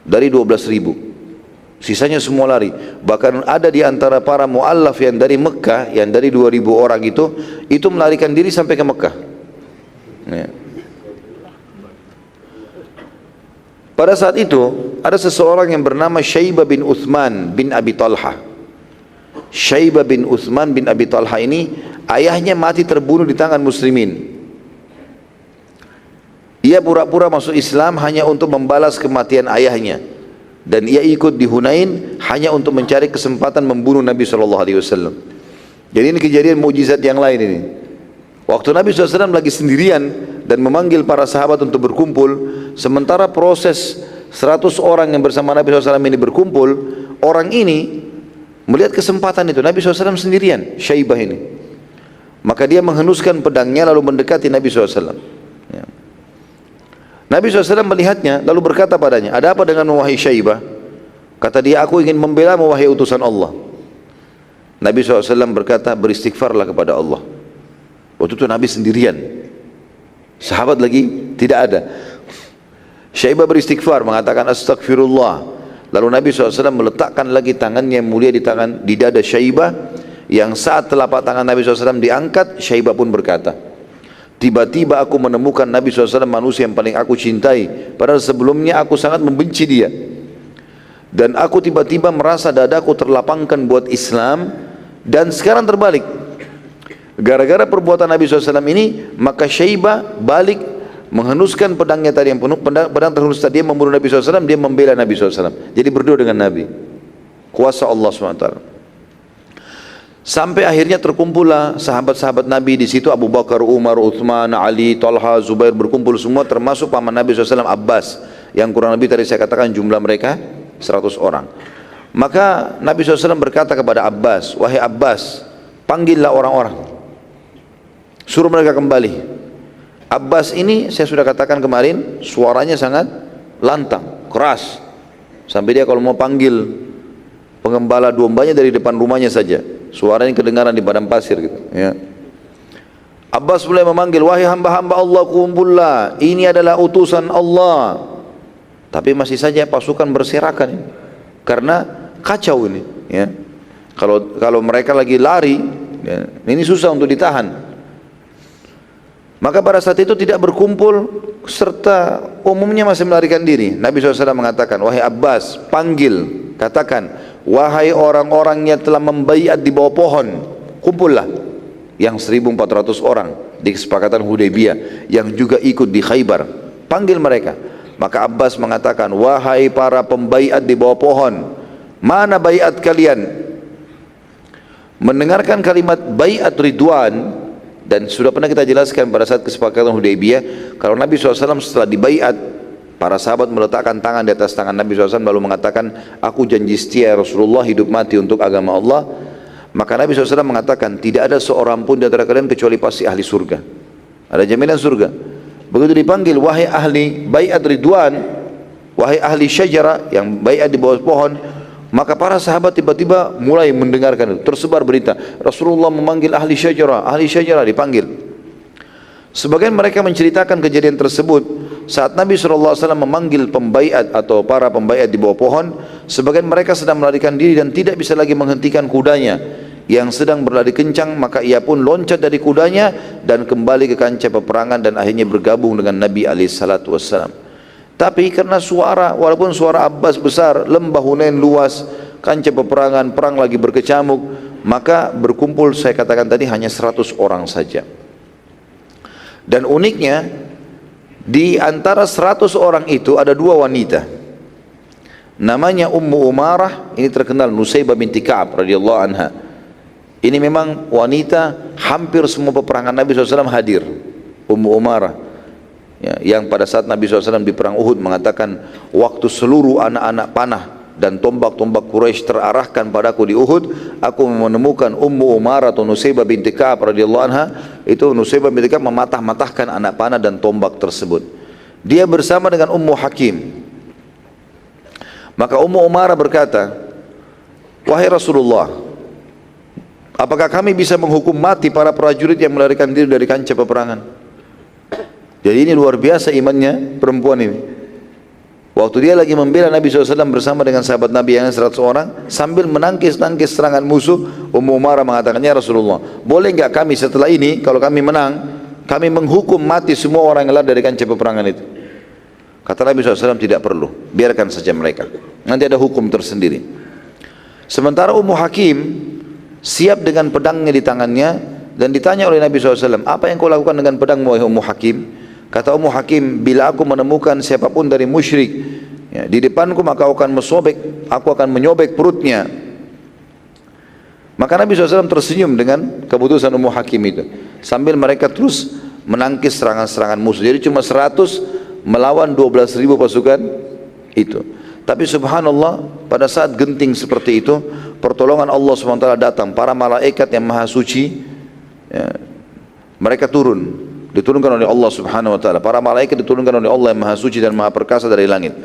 dari 12.000. Sisanya semua lari. Bahkan ada di antara para mu'allaf yang dari Mekah, yang dari 2.000 orang itu melarikan diri sampai ke Mekah. Ya. Pada saat itu ada seseorang yang bernama Syaibah bin Uthman bin Abi Talha. Syaibah bin Uthman bin Abi Talha ini ayahnya mati terbunuh di tangan muslimin. Ia pura-pura masuk Islam hanya untuk membalas kematian ayahnya, dan ia ikut di Hunain hanya untuk mencari kesempatan membunuh Nabi SAW. Jadi ini kejadian mukjizat yang lain ini. Waktu Nabi SAW lagi sendirian dan memanggil para sahabat untuk berkumpul, sementara proses 100 orang yang bersama Nabi SAW ini berkumpul, orang ini melihat kesempatan itu, Nabi SAW sendirian, Syaibah ini. Maka dia menghenuskan pedangnya lalu mendekati Nabi SAW. Ya. Nabi SAW melihatnya lalu berkata padanya, ada apa dengan wahai Syaibah? Kata dia, aku ingin membela wahai utusan Allah. Nabi SAW berkata, beristighfarlah kepada Allah. Waktu itu Nabi sendirian, sahabat lagi tidak ada. Syaibah beristighfar, mengatakan astagfirullah. Lalu Nabi SAW meletakkan lagi tangannya yang mulia di dada Syaibah, yang saat telapak tangan Nabi SAW diangkat, Syaibah pun berkata, tiba-tiba aku menemukan Nabi SAW manusia yang paling aku cintai, padahal sebelumnya aku sangat membenci dia. Dan aku tiba-tiba merasa dadaku terlapangkan buat Islam, dan sekarang terbalik. Gara-gara perbuatan Nabi SAW ini, maka Syaibah balik menghenuskan pedangnya tadi yang penuh, pedang terhunus tadi, dia membunuh Nabi SAW, dia membela Nabi SAW. Jadi berdua dengan Nabi. Kuasa Allah SWT. Sampai akhirnya terkumpullah sahabat-sahabat Nabi di situ, Abu Bakar, Umar, Uthman, Ali, Talha, Zubair berkumpul semua, termasuk paman Nabi SAW Abbas, yang kurang lebih tadi saya katakan jumlah mereka 100 orang. Maka Nabi SAW berkata kepada Abbas, wahai Abbas, panggillah orang-orang, suruh mereka kembali. Abbas ini saya sudah katakan kemarin, suaranya sangat lantang, keras, sampai dia kalau mau panggil pengembala dombanya dari depan rumahnya saja, suaranya kedengaran di padang pasir gitu, ya. Abbas mulai memanggil, wahai hamba-hamba Allah, kumpullah, ini adalah utusan Allah. Tapi masih saja pasukan berserakan ini, karena kacau ini, ya. Kalau mereka lagi lari, ya, ini susah untuk ditahan. Maka pada saat itu tidak berkumpul, serta umumnya masih melarikan diri. Nabi SAW mengatakan, wahai Abbas, panggil, katakan, wahai orang-orang yang telah membaiat di bawah pohon, kumpullah. Yang 1.400 orang di kesepakatan Hudaybiyah, yang juga ikut di Khaybar, panggil mereka. Maka Abbas mengatakan, wahai para pembaiat di bawah pohon, mana baiat kalian? Mendengarkan kalimat baiat ridwan, dan sudah pernah kita jelaskan pada saat kesepakatan Hudaybiyah, kalau Nabi SAW setelah dibaiat, para sahabat meletakkan tangan di atas tangan Nabi SAW lalu mengatakan, aku janji setia Rasulullah hidup mati untuk agama Allah. Maka Nabi SAW mengatakan, tidak ada seorang pun di antara kalian kecuali pasti ahli surga, ada jaminan surga. Begitu dipanggil, wahai ahli baiat ridwan, wahai ahli syajara, yang baiat di bawah pohon, maka para sahabat tiba-tiba mulai mendengarkan, tersebar berita Rasulullah memanggil ahli syajara dipanggil. Sebagian mereka menceritakan kejadian tersebut saat Nabi SAW memanggil pembaiat atau para pembaiat di bawah pohon. Sebagian mereka sedang melarikan diri dan tidak bisa lagi menghentikan kudanya yang sedang berlari kencang, maka ia pun loncat dari kudanya dan kembali ke kancah peperangan dan akhirnya bergabung dengan Nabi SAW. Tapi karena suara, walaupun suara Abbas besar, lembah Hunain luas, kancah peperangan, perang lagi berkecamuk, maka berkumpul saya katakan tadi hanya 100 orang saja. Dan uniknya, di antara 100 orang itu ada 2 wanita. Namanya Ummu Umarah, ini terkenal, Nusaybah binti Ka'ab radhiyallahu anha. Ini memang wanita hampir semua peperangan Nabi SAW hadir. Ummu Umarah, ya, yang pada saat Nabi SAW di perang Uhud mengatakan, waktu seluruh anak-anak panah dan tombak-tombak Quraisy terarahkan padaku di Uhud, aku menemukan Ummu Umarah atau Nusaybah binti Ka'ab radhiyallahu anha. Itu Nusaybah binti Ka'ab mematah-matahkan anak panah dan tombak tersebut. Dia bersama dengan Ummu Hakim. Maka Ummu Umarah berkata, wahai Rasulullah, apakah kami bisa menghukum mati para prajurit yang melarikan diri dari kancah peperangan? Jadi ini luar biasa imannya perempuan ini. Waktu dia lagi membela Nabi SAW bersama dengan sahabat Nabi yang 100 orang, sambil menangkis-nangkis serangan musuh, Ummu Umarah mengatakan, ya Rasulullah, boleh enggak kami setelah ini, kalau kami menang, kami menghukum mati semua orang yang lari dari kancah peperangan itu? Kata Nabi SAW, tidak perlu, biarkan saja mereka, nanti ada hukum tersendiri. Sementara Ummu Hakim siap dengan pedangnya di tangannya, dan ditanya oleh Nabi SAW, apa yang kau lakukan dengan pedangmu, wahai Ummu Hakim? Kata Ummu Hakim, bila aku menemukan siapapun dari musyrik, ya, di depanku, maka aku akan menyobek perutnya. Maka Nabi SAW tersenyum dengan keputusan Ummu Hakim itu, sambil mereka terus menangkis serangan-serangan musuh. Jadi cuma 100 melawan 12.000 pasukan itu. Tapi subhanallah, pada saat genting seperti itu, pertolongan Allah SWT datang. Para malaikat yang maha suci, ya, mereka diturunkan oleh Allah Subhanahu wa taala. Para malaikat diturunkan oleh Allah yang maha suci dan maha perkasa dari langit.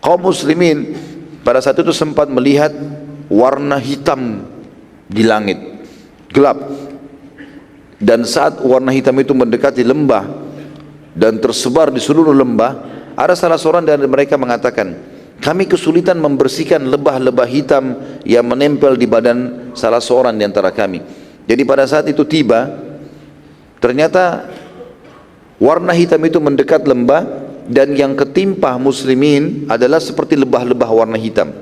Kaum muslimin pada saat itu sempat melihat warna hitam di langit, gelap. Dan saat warna hitam itu mendekati lembah dan tersebar di seluruh lembah, ada salah seorang dari mereka mengatakan, kami kesulitan membersihkan lebah-lebah hitam yang menempel di badan salah seorang di antara kami. Jadi pada saat itu tiba, ternyata warna hitam itu mendekat lembah, dan yang ketimpa muslimin adalah seperti lebah-lebah warna hitam.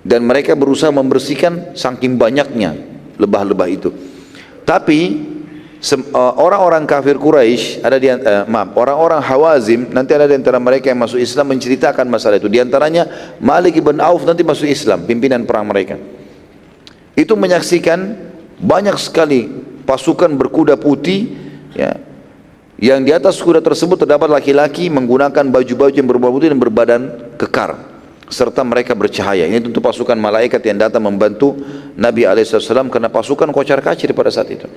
Dan mereka berusaha membersihkan saking banyaknya lebah-lebah itu. Tapi orang-orang kafir Quraisy, orang-orang Hawazim, nanti ada di antara mereka yang masuk Islam menceritakan masalah itu. Di antaranya Malik ibn Auf nanti masuk Islam, pimpinan perang mereka. Itu menyaksikan banyak sekali pasukan berkuda putih, ya, yang di atas kuda tersebut terdapat laki-laki menggunakan baju-baju yang berwarna putih dan berbadan kekar, serta mereka bercahaya. Ini tentu pasukan malaikat yang datang membantu Nabi SAW karena pasukan kocar-kacir pada saat itu.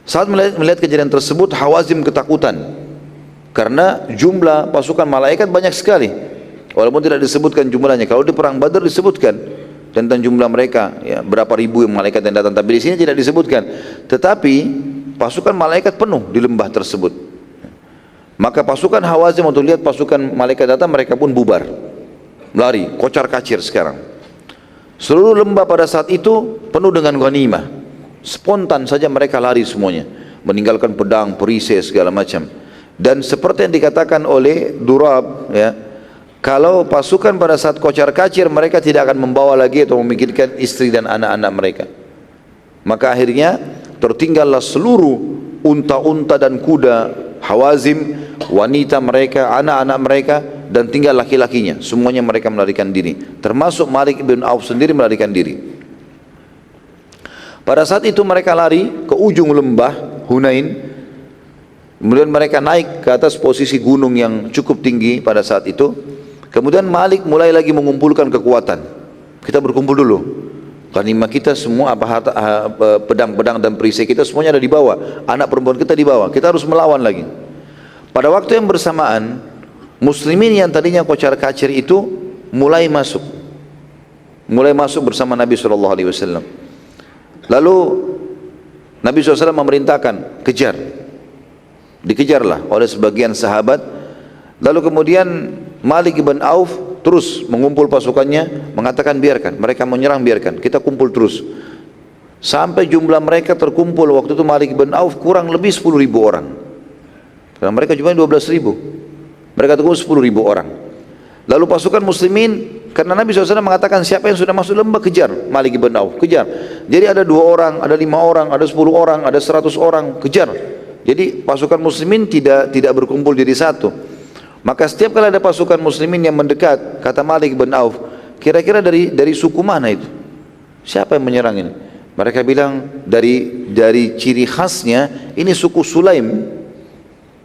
Saat melihat kejadian tersebut, Hawazim ketakutan karena jumlah pasukan malaikat banyak sekali, walaupun tidak disebutkan jumlahnya. Kalau di perang Badar disebutkan tentang jumlah mereka, ya, berapa ribu yang malaikat yang datang, tapi di sini tidak disebutkan. Tetapi pasukan malaikat penuh di lembah tersebut. Maka pasukan Hawazim untuk lihat pasukan malaikat datang, mereka pun bubar, lari, kocar-kacir sekarang. Seluruh lembah pada saat itu penuh dengan ghanimah. Spontan saja mereka lari semuanya, meninggalkan pedang, perisai, segala macam. Dan seperti yang dikatakan oleh Durab, ya, kalau pasukan pada saat kocar-kacir, mereka tidak akan membawa lagi atau memikirkan istri dan anak-anak mereka. Maka akhirnya tertinggallah seluruh unta-unta dan kuda Hawazim, wanita mereka, anak-anak mereka, dan tinggal laki-lakinya. Semuanya mereka melarikan diri, termasuk Malik bin Auf sendiri melarikan diri. Pada saat itu mereka lari ke ujung lembah Hunain. Kemudian mereka naik ke atas posisi gunung yang cukup tinggi pada saat itu. Kemudian Malik mulai lagi mengumpulkan kekuatan. Kita berkumpul dulu. Ghanimah kita semua, pedang-pedang dan perisai kita semuanya ada di bawah. Anak perempuan kita di bawah. Kita harus melawan lagi. Pada waktu yang bersamaan, muslimin yang tadinya kocar-kacir itu mulai masuk bersama Nabi SAW. Lalu Nabi SAW memerintahkan kejar. Dikejarlah oleh sebagian sahabat. Lalu kemudian Malik bin Auf terus mengumpul pasukannya, mengatakan biarkan, mereka menyerang biarkan, kita kumpul terus. Sampai jumlah mereka terkumpul waktu itu Malik bin Auf kurang lebih 10.000 orang. Karena mereka jumlahnya 12.000. Mereka terkumpul 10.000 orang. Lalu pasukan muslimin, karena Nabi SAW mengatakan siapa yang sudah masuk lembah kejar Malik bin Auf, kejar. Jadi ada 2 orang, ada 5 orang, ada 10 orang, ada 100 orang, kejar. Jadi pasukan muslimin tidak berkumpul jadi satu. Maka setiap kali ada pasukan muslimin yang mendekat, kata Malik bin Auf, kira-kira dari suku mana itu? Siapa yang menyerang ini? Mereka bilang dari ciri khasnya ini suku Sulaim.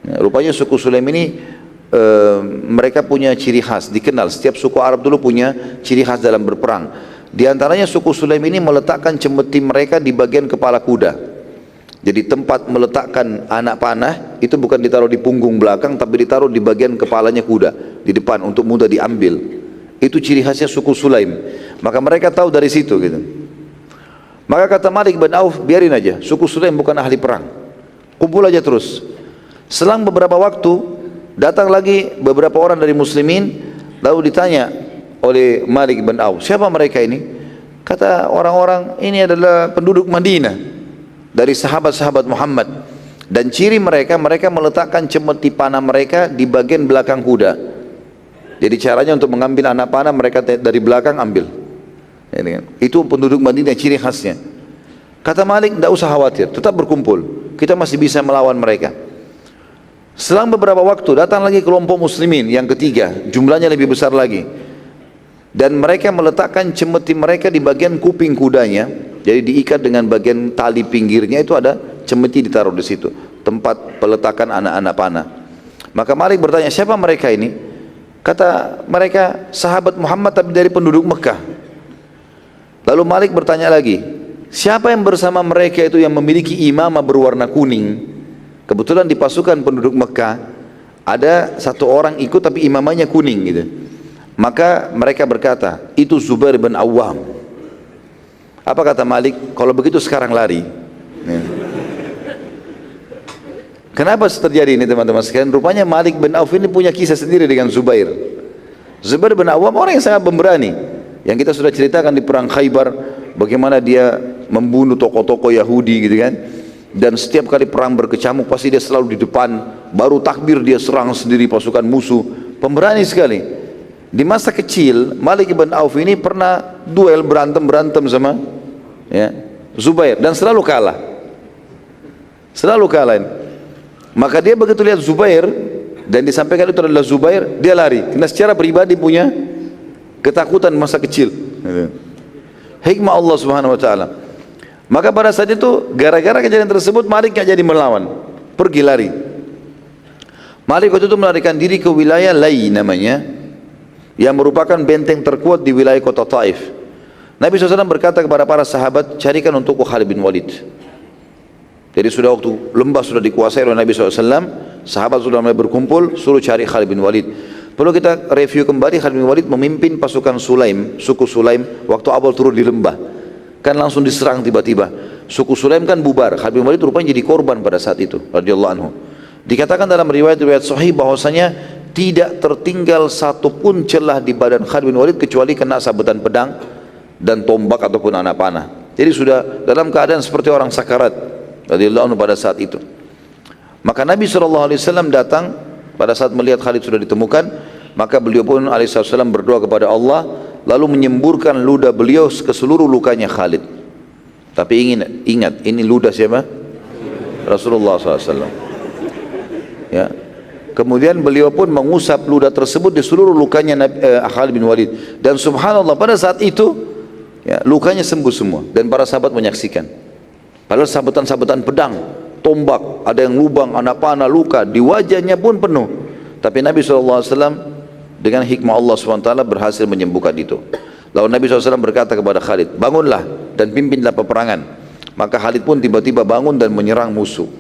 Ya, rupanya suku Sulaim ini mereka punya ciri khas, dikenal. Setiap suku Arab dulu punya ciri khas dalam berperang. Di antaranya suku Sulaim ini meletakkan cemeti mereka di bagian kepala kuda. Jadi tempat meletakkan anak panah itu bukan ditaruh di punggung belakang, tapi ditaruh di bagian kepalanya kuda, di depan untuk mudah diambil. Itu ciri khasnya suku Sulaim. Maka mereka tahu dari situ gitu. Maka kata Malik bin Auf, biarin aja, suku Sulaim bukan ahli perang, kumpul aja terus. Selang beberapa waktu datang lagi beberapa orang dari muslimin, lalu ditanya oleh Malik bin Auf, siapa mereka ini? Kata orang-orang, ini adalah penduduk Madinah, dari sahabat-sahabat Muhammad. Dan ciri mereka meletakkan cemeti panah mereka di bagian belakang kuda. Jadi caranya untuk mengambil anak panah, mereka dari belakang ambil. Itu penduduk Madinah, ciri khasnya. Kata Malik, tidak usah khawatir, tetap berkumpul, kita masih bisa melawan mereka. Selang beberapa waktu datang lagi kelompok muslimin yang ketiga, jumlahnya lebih besar lagi. Dan mereka meletakkan cemeti mereka di bagian kuping kudanya. Jadi diikat dengan bagian tali pinggirnya itu ada cemeti ditaruh di situ, tempat peletakan anak-anak panah. Maka Malik bertanya, siapa mereka ini? Kata mereka, sahabat Muhammad tapi dari penduduk Mekah. Lalu Malik bertanya lagi, siapa yang bersama mereka itu yang memiliki imamah berwarna kuning? Kebetulan di pasukan penduduk Mekah ada satu orang ikut tapi imamahnya kuning gitu. Maka mereka berkata, itu Zubair bin Awwam. Apa kata Malik? Kalau begitu sekarang lari. Ya. Kenapa terjadi ini teman-teman sekalian? Rupanya Malik bin Auf ini punya kisah sendiri dengan Zubair. Zubair bin Awwam orang yang sangat pemberani, yang kita sudah ceritakan di perang Khaybar, bagaimana dia membunuh tokoh-tokoh Yahudi gitu kan. Dan setiap kali perang berkecamuk pasti dia selalu di depan, baru takbir dia serang sendiri pasukan musuh. Pemberani sekali. Di masa kecil Malik bin Auf ini pernah duel berantem sama Zubair dan selalu kalah. Maka dia begitu lihat Zubair dan disampaikan itu adalah Zubair, dia lari. Karena secara pribadi punya ketakutan masa kecil. Hikmah Allah Subhanahu wa taala. Maka pada saat itu gara-gara kejadian tersebut Malik nggak jadi melawan, pergi lari. Malik waktu itu melarikan diri ke wilayah Lai namanya, yang merupakan benteng terkuat di wilayah kota Taif. Nabi SAW berkata kepada para sahabat, carikan untukku Khalid bin Walid. Jadi sudah waktu lembah sudah dikuasai oleh Nabi SAW, sahabat sudah mulai berkumpul, suruh cari Khalid bin Walid. Perlu kita review kembali, Khalid bin Walid memimpin pasukan Sulaim, suku Sulaim, waktu awal turun di lembah. Kan langsung diserang tiba-tiba. Suku Sulaim kan bubar. Khalid bin Walid rupanya jadi korban pada saat itu, radhiyallahu anhu. Dikatakan dalam riwayat-riwayat sahih bahwasanya tidak tertinggal satupun celah di badan Khalid bin Walid kecuali kena sabetan pedang dan tombak ataupun anak panah. Jadi sudah dalam keadaan seperti orang sakarat, radhiyallahu anhu pada saat itu. Maka Nabi SAW datang pada saat melihat Khalid sudah ditemukan, maka beliau pun alaihissalam berdoa kepada Allah, lalu menyemburkan ludah beliau ke seluruh lukanya Khalid. Tapi ingat, ini ludah siapa? Rasulullah SAW. Ya. Kemudian beliau pun mengusap ludah tersebut di seluruh lukanya Khalid bin Walid. Dan subhanallah pada saat itu, ya, lukanya sembuh semua. Dan para sahabat menyaksikan. Padahal sabetan-sabetan pedang, tombak, ada yang lubang, anak panah, luka, di wajahnya pun penuh. Tapi Nabi SAW dengan hikmah Allah SWT berhasil menyembuhkan itu. Lalu Nabi SAW berkata kepada Khalid, bangunlah dan pimpinlah peperangan. Maka Khalid pun tiba-tiba bangun dan menyerang musuh.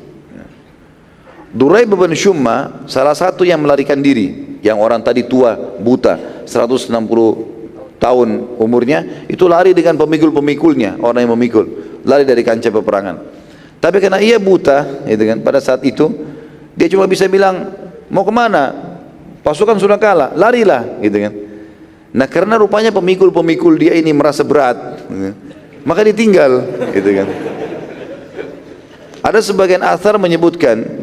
Duraib bin Shumma salah satu yang melarikan diri, yang orang tadi tua, buta, 160 tahun umurnya, itu lari dengan pemikul-pemikulnya, orang yang memikul, lari dari kancah peperangan. Tapi karena ia buta, gitu kan, pada saat itu dia cuma bisa bilang, mau kemana? Pasukan sudah kalah, larilah, gitu kan. Nah karena rupanya pemikul-pemikul dia ini merasa berat, gitu, maka ditinggal, gitu kan. Ada sebagian athar menyebutkan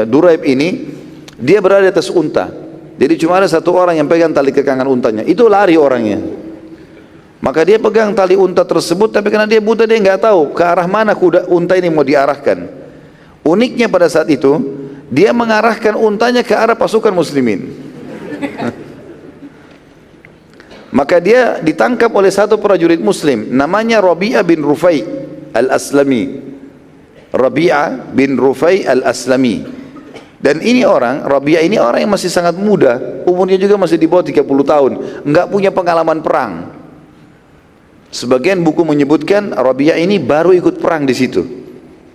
Duraib ini dia berada di atas unta. Jadi cuma ada satu orang yang pegang tali kekangan untanya, itu lari orangnya. Maka dia pegang tali unta tersebut, tapi karena dia buta dia nggak tahu ke arah mana kuda unta ini mau diarahkan. Uniknya pada saat itu dia mengarahkan untanya ke arah pasukan muslimin. Maka dia ditangkap oleh satu prajurit muslim namanya Rabi'ah bin Rufai al-Aslami. Rabi'ah bin Rufai al-Aslami. Dan ini Rabi'ah ini orang yang masih sangat muda, umurnya juga masih di bawah 30 tahun, enggak punya pengalaman perang. Sebagian buku menyebutkan Rabi'ah ini baru ikut perang di situ.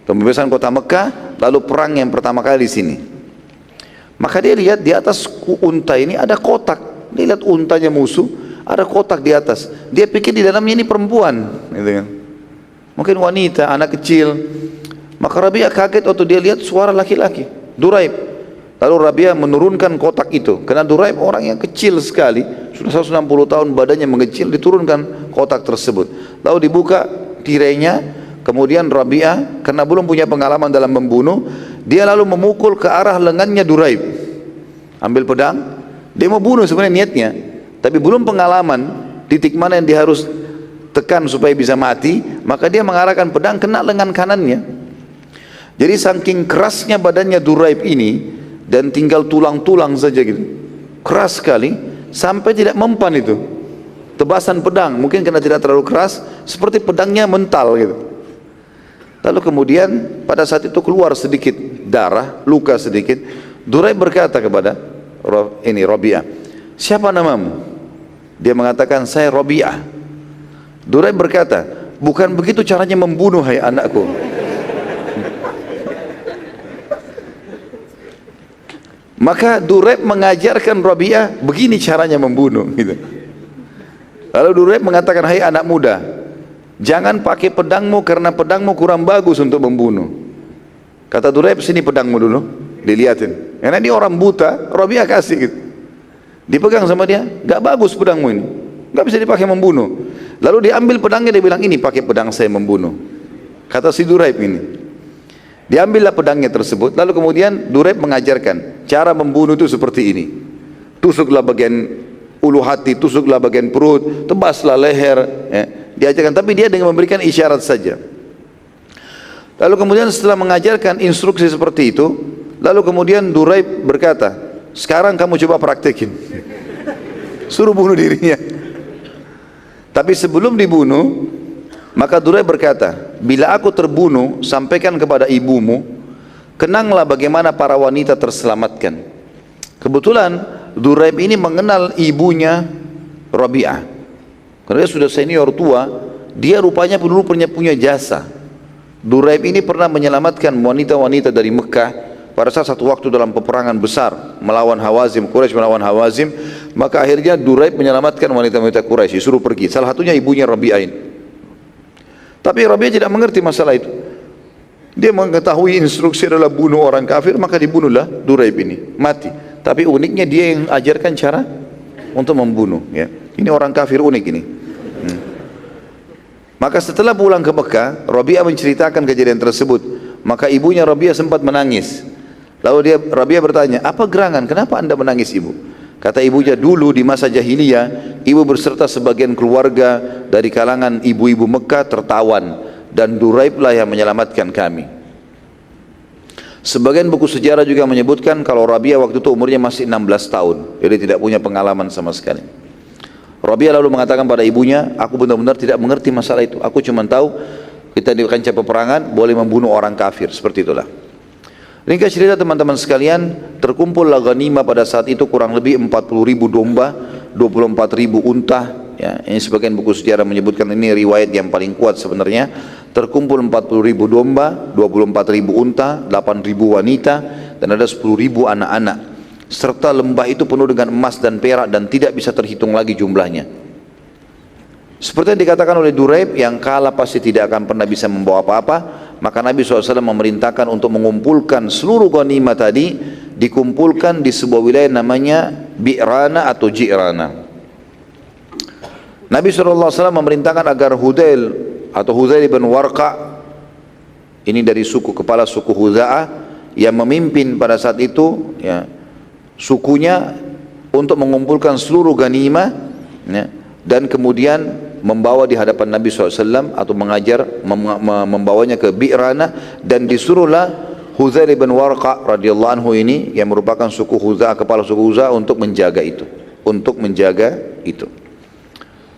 Pembebasan kota Mekah, lalu perang yang pertama kali di sini. Maka dia lihat di atas unta ini ada kotak. Dia lihat untanya musuh, ada kotak di atas. Dia pikir di dalamnya ini perempuan, gitu kan. Mungkin wanita, anak kecil. Maka Rabi'ah kaget waktu dia lihat suara laki-laki, Duraib. Lalu Rabi'ah menurunkan kotak itu, karena Duraib orang yang kecil sekali, sudah 160 tahun badannya mengecil, diturunkan kotak tersebut. Lalu dibuka tirainya, kemudian Rabi'ah karena belum punya pengalaman dalam membunuh, dia lalu memukul ke arah lengannya Duraib. Ambil pedang, dia mau bunuh sebenarnya niatnya, tapi belum pengalaman titik mana yang dia harus tekan supaya bisa mati, maka dia mengarahkan pedang kena lengan kanannya. Jadi saking kerasnya badannya Duraib ini, dan tinggal tulang-tulang saja gitu, keras sekali, sampai tidak mempan itu tebasan pedang, mungkin karena tidak terlalu keras, seperti pedangnya mental gitu. Lalu kemudian pada saat itu keluar sedikit darah, luka sedikit. Duraib berkata kepada Rabi'ah, siapa namamu? Dia mengatakan, saya Rabi'ah. Duraib berkata, bukan begitu caranya membunuh, hai anakku. Maka Duraib mengajarkan Rabi'ah begini caranya membunuh, gitu. Lalu Duraib mengatakan, hai anak muda, jangan pakai pedangmu karena pedangmu kurang bagus untuk membunuh. Kata Duraib, sini pedangmu dulu, dilihatin. Karena dia orang buta, Rabi'ah kasih gitu. Dipegang sama dia, gak bagus pedangmu ini, gak bisa dipakai membunuh. Lalu diambil pedangnya, dia bilang, ini pakai pedang saya membunuh. Kata si Duraib ini. Diambillah pedangnya tersebut, lalu kemudian Duraib mengajarkan cara membunuh itu seperti ini. Tusuklah bagian ulu hati, tusuklah bagian perut, tebaslah leher, ya. Diajarkan, tapi dia dengan memberikan isyarat saja. Lalu kemudian setelah mengajarkan instruksi seperti itu, lalu kemudian Duraib berkata, sekarang kamu coba praktekin. Suruh bunuh dirinya. Tapi sebelum dibunuh, maka Duraib berkata, bila aku terbunuh, sampaikan kepada ibumu, kenanglah bagaimana para wanita terselamatkan. Kebetulan Duraib ini mengenal ibunya Rabi'ah, karena dia sudah senior tua, dia rupanya dulu punya jasa. Duraib ini pernah menyelamatkan wanita-wanita dari Mekah pada saat satu waktu dalam peperangan besar melawan Hawazim, Quraisy melawan Hawazim, maka akhirnya Duraib menyelamatkan wanita-wanita Quraisy, disuruh pergi. Salah satunya ibunya Rabi'ah ini. Tapi Rabi'ah tidak mengerti masalah itu. Dia mengetahui instruksi adalah bunuh orang kafir, maka dibunuhlah Duraib ini, mati. Tapi uniknya dia yang ajarkan cara untuk membunuh. Ya. Ini orang kafir unik ini. Maka setelah pulang ke Mekah, Rabi'ah menceritakan kejadian tersebut. Maka ibunya Rabi'ah sempat menangis. Lalu Rabi'ah bertanya, apa gerangan? Kenapa anda menangis ibu? Kata ibunya, dulu di masa jahiliyah, ibu berserta sebagian keluarga dari kalangan ibu-ibu Mekah tertawan, dan Duraiblah yang menyelamatkan kami. Sebagian buku sejarah juga menyebutkan kalau Rabi'ah waktu itu umurnya masih 16 tahun, jadi tidak punya pengalaman sama sekali. Rabi'ah lalu mengatakan pada ibunya, aku benar-benar tidak mengerti masalah itu. Aku cuma tahu kita di kancah peperangan boleh membunuh orang kafir, seperti itulah. Ringkas cerita teman-teman sekalian, terkumpullah ghanimah pada saat itu kurang lebih 40.000 domba, 24.000 unta. Ya, ini sebagian buku sejarah menyebutkan ini riwayat yang paling kuat sebenarnya. Terkumpul 40.000 domba, 24.000 unta, 8.000 wanita, dan ada 10.000 anak-anak. Serta lembah itu penuh dengan emas dan perak dan tidak bisa terhitung lagi jumlahnya. Seperti yang dikatakan oleh Duraib, yang kalah pasti tidak akan pernah bisa membawa apa-apa. Maka Nabi SAW memerintahkan untuk mengumpulkan seluruh ghanimah tadi, dikumpulkan di sebuah wilayah namanya Bi'rana atau Ji'rana. Nabi SAW memerintahkan agar Hudail atau Hudail bin Warqa, ini dari kepala suku Huza'ah, yang memimpin pada saat itu, ya, sukunya untuk mengumpulkan seluruh ghanimah, ya, dan kemudian membawa di hadapan Nabi SAW atau membawanya ke Bi'rana, dan disuruhlah Huzail bin Warqa radhiyallahu anhu ini yang merupakan suku Huza'ah, kepala suku Huza'ah, untuk menjaga itu.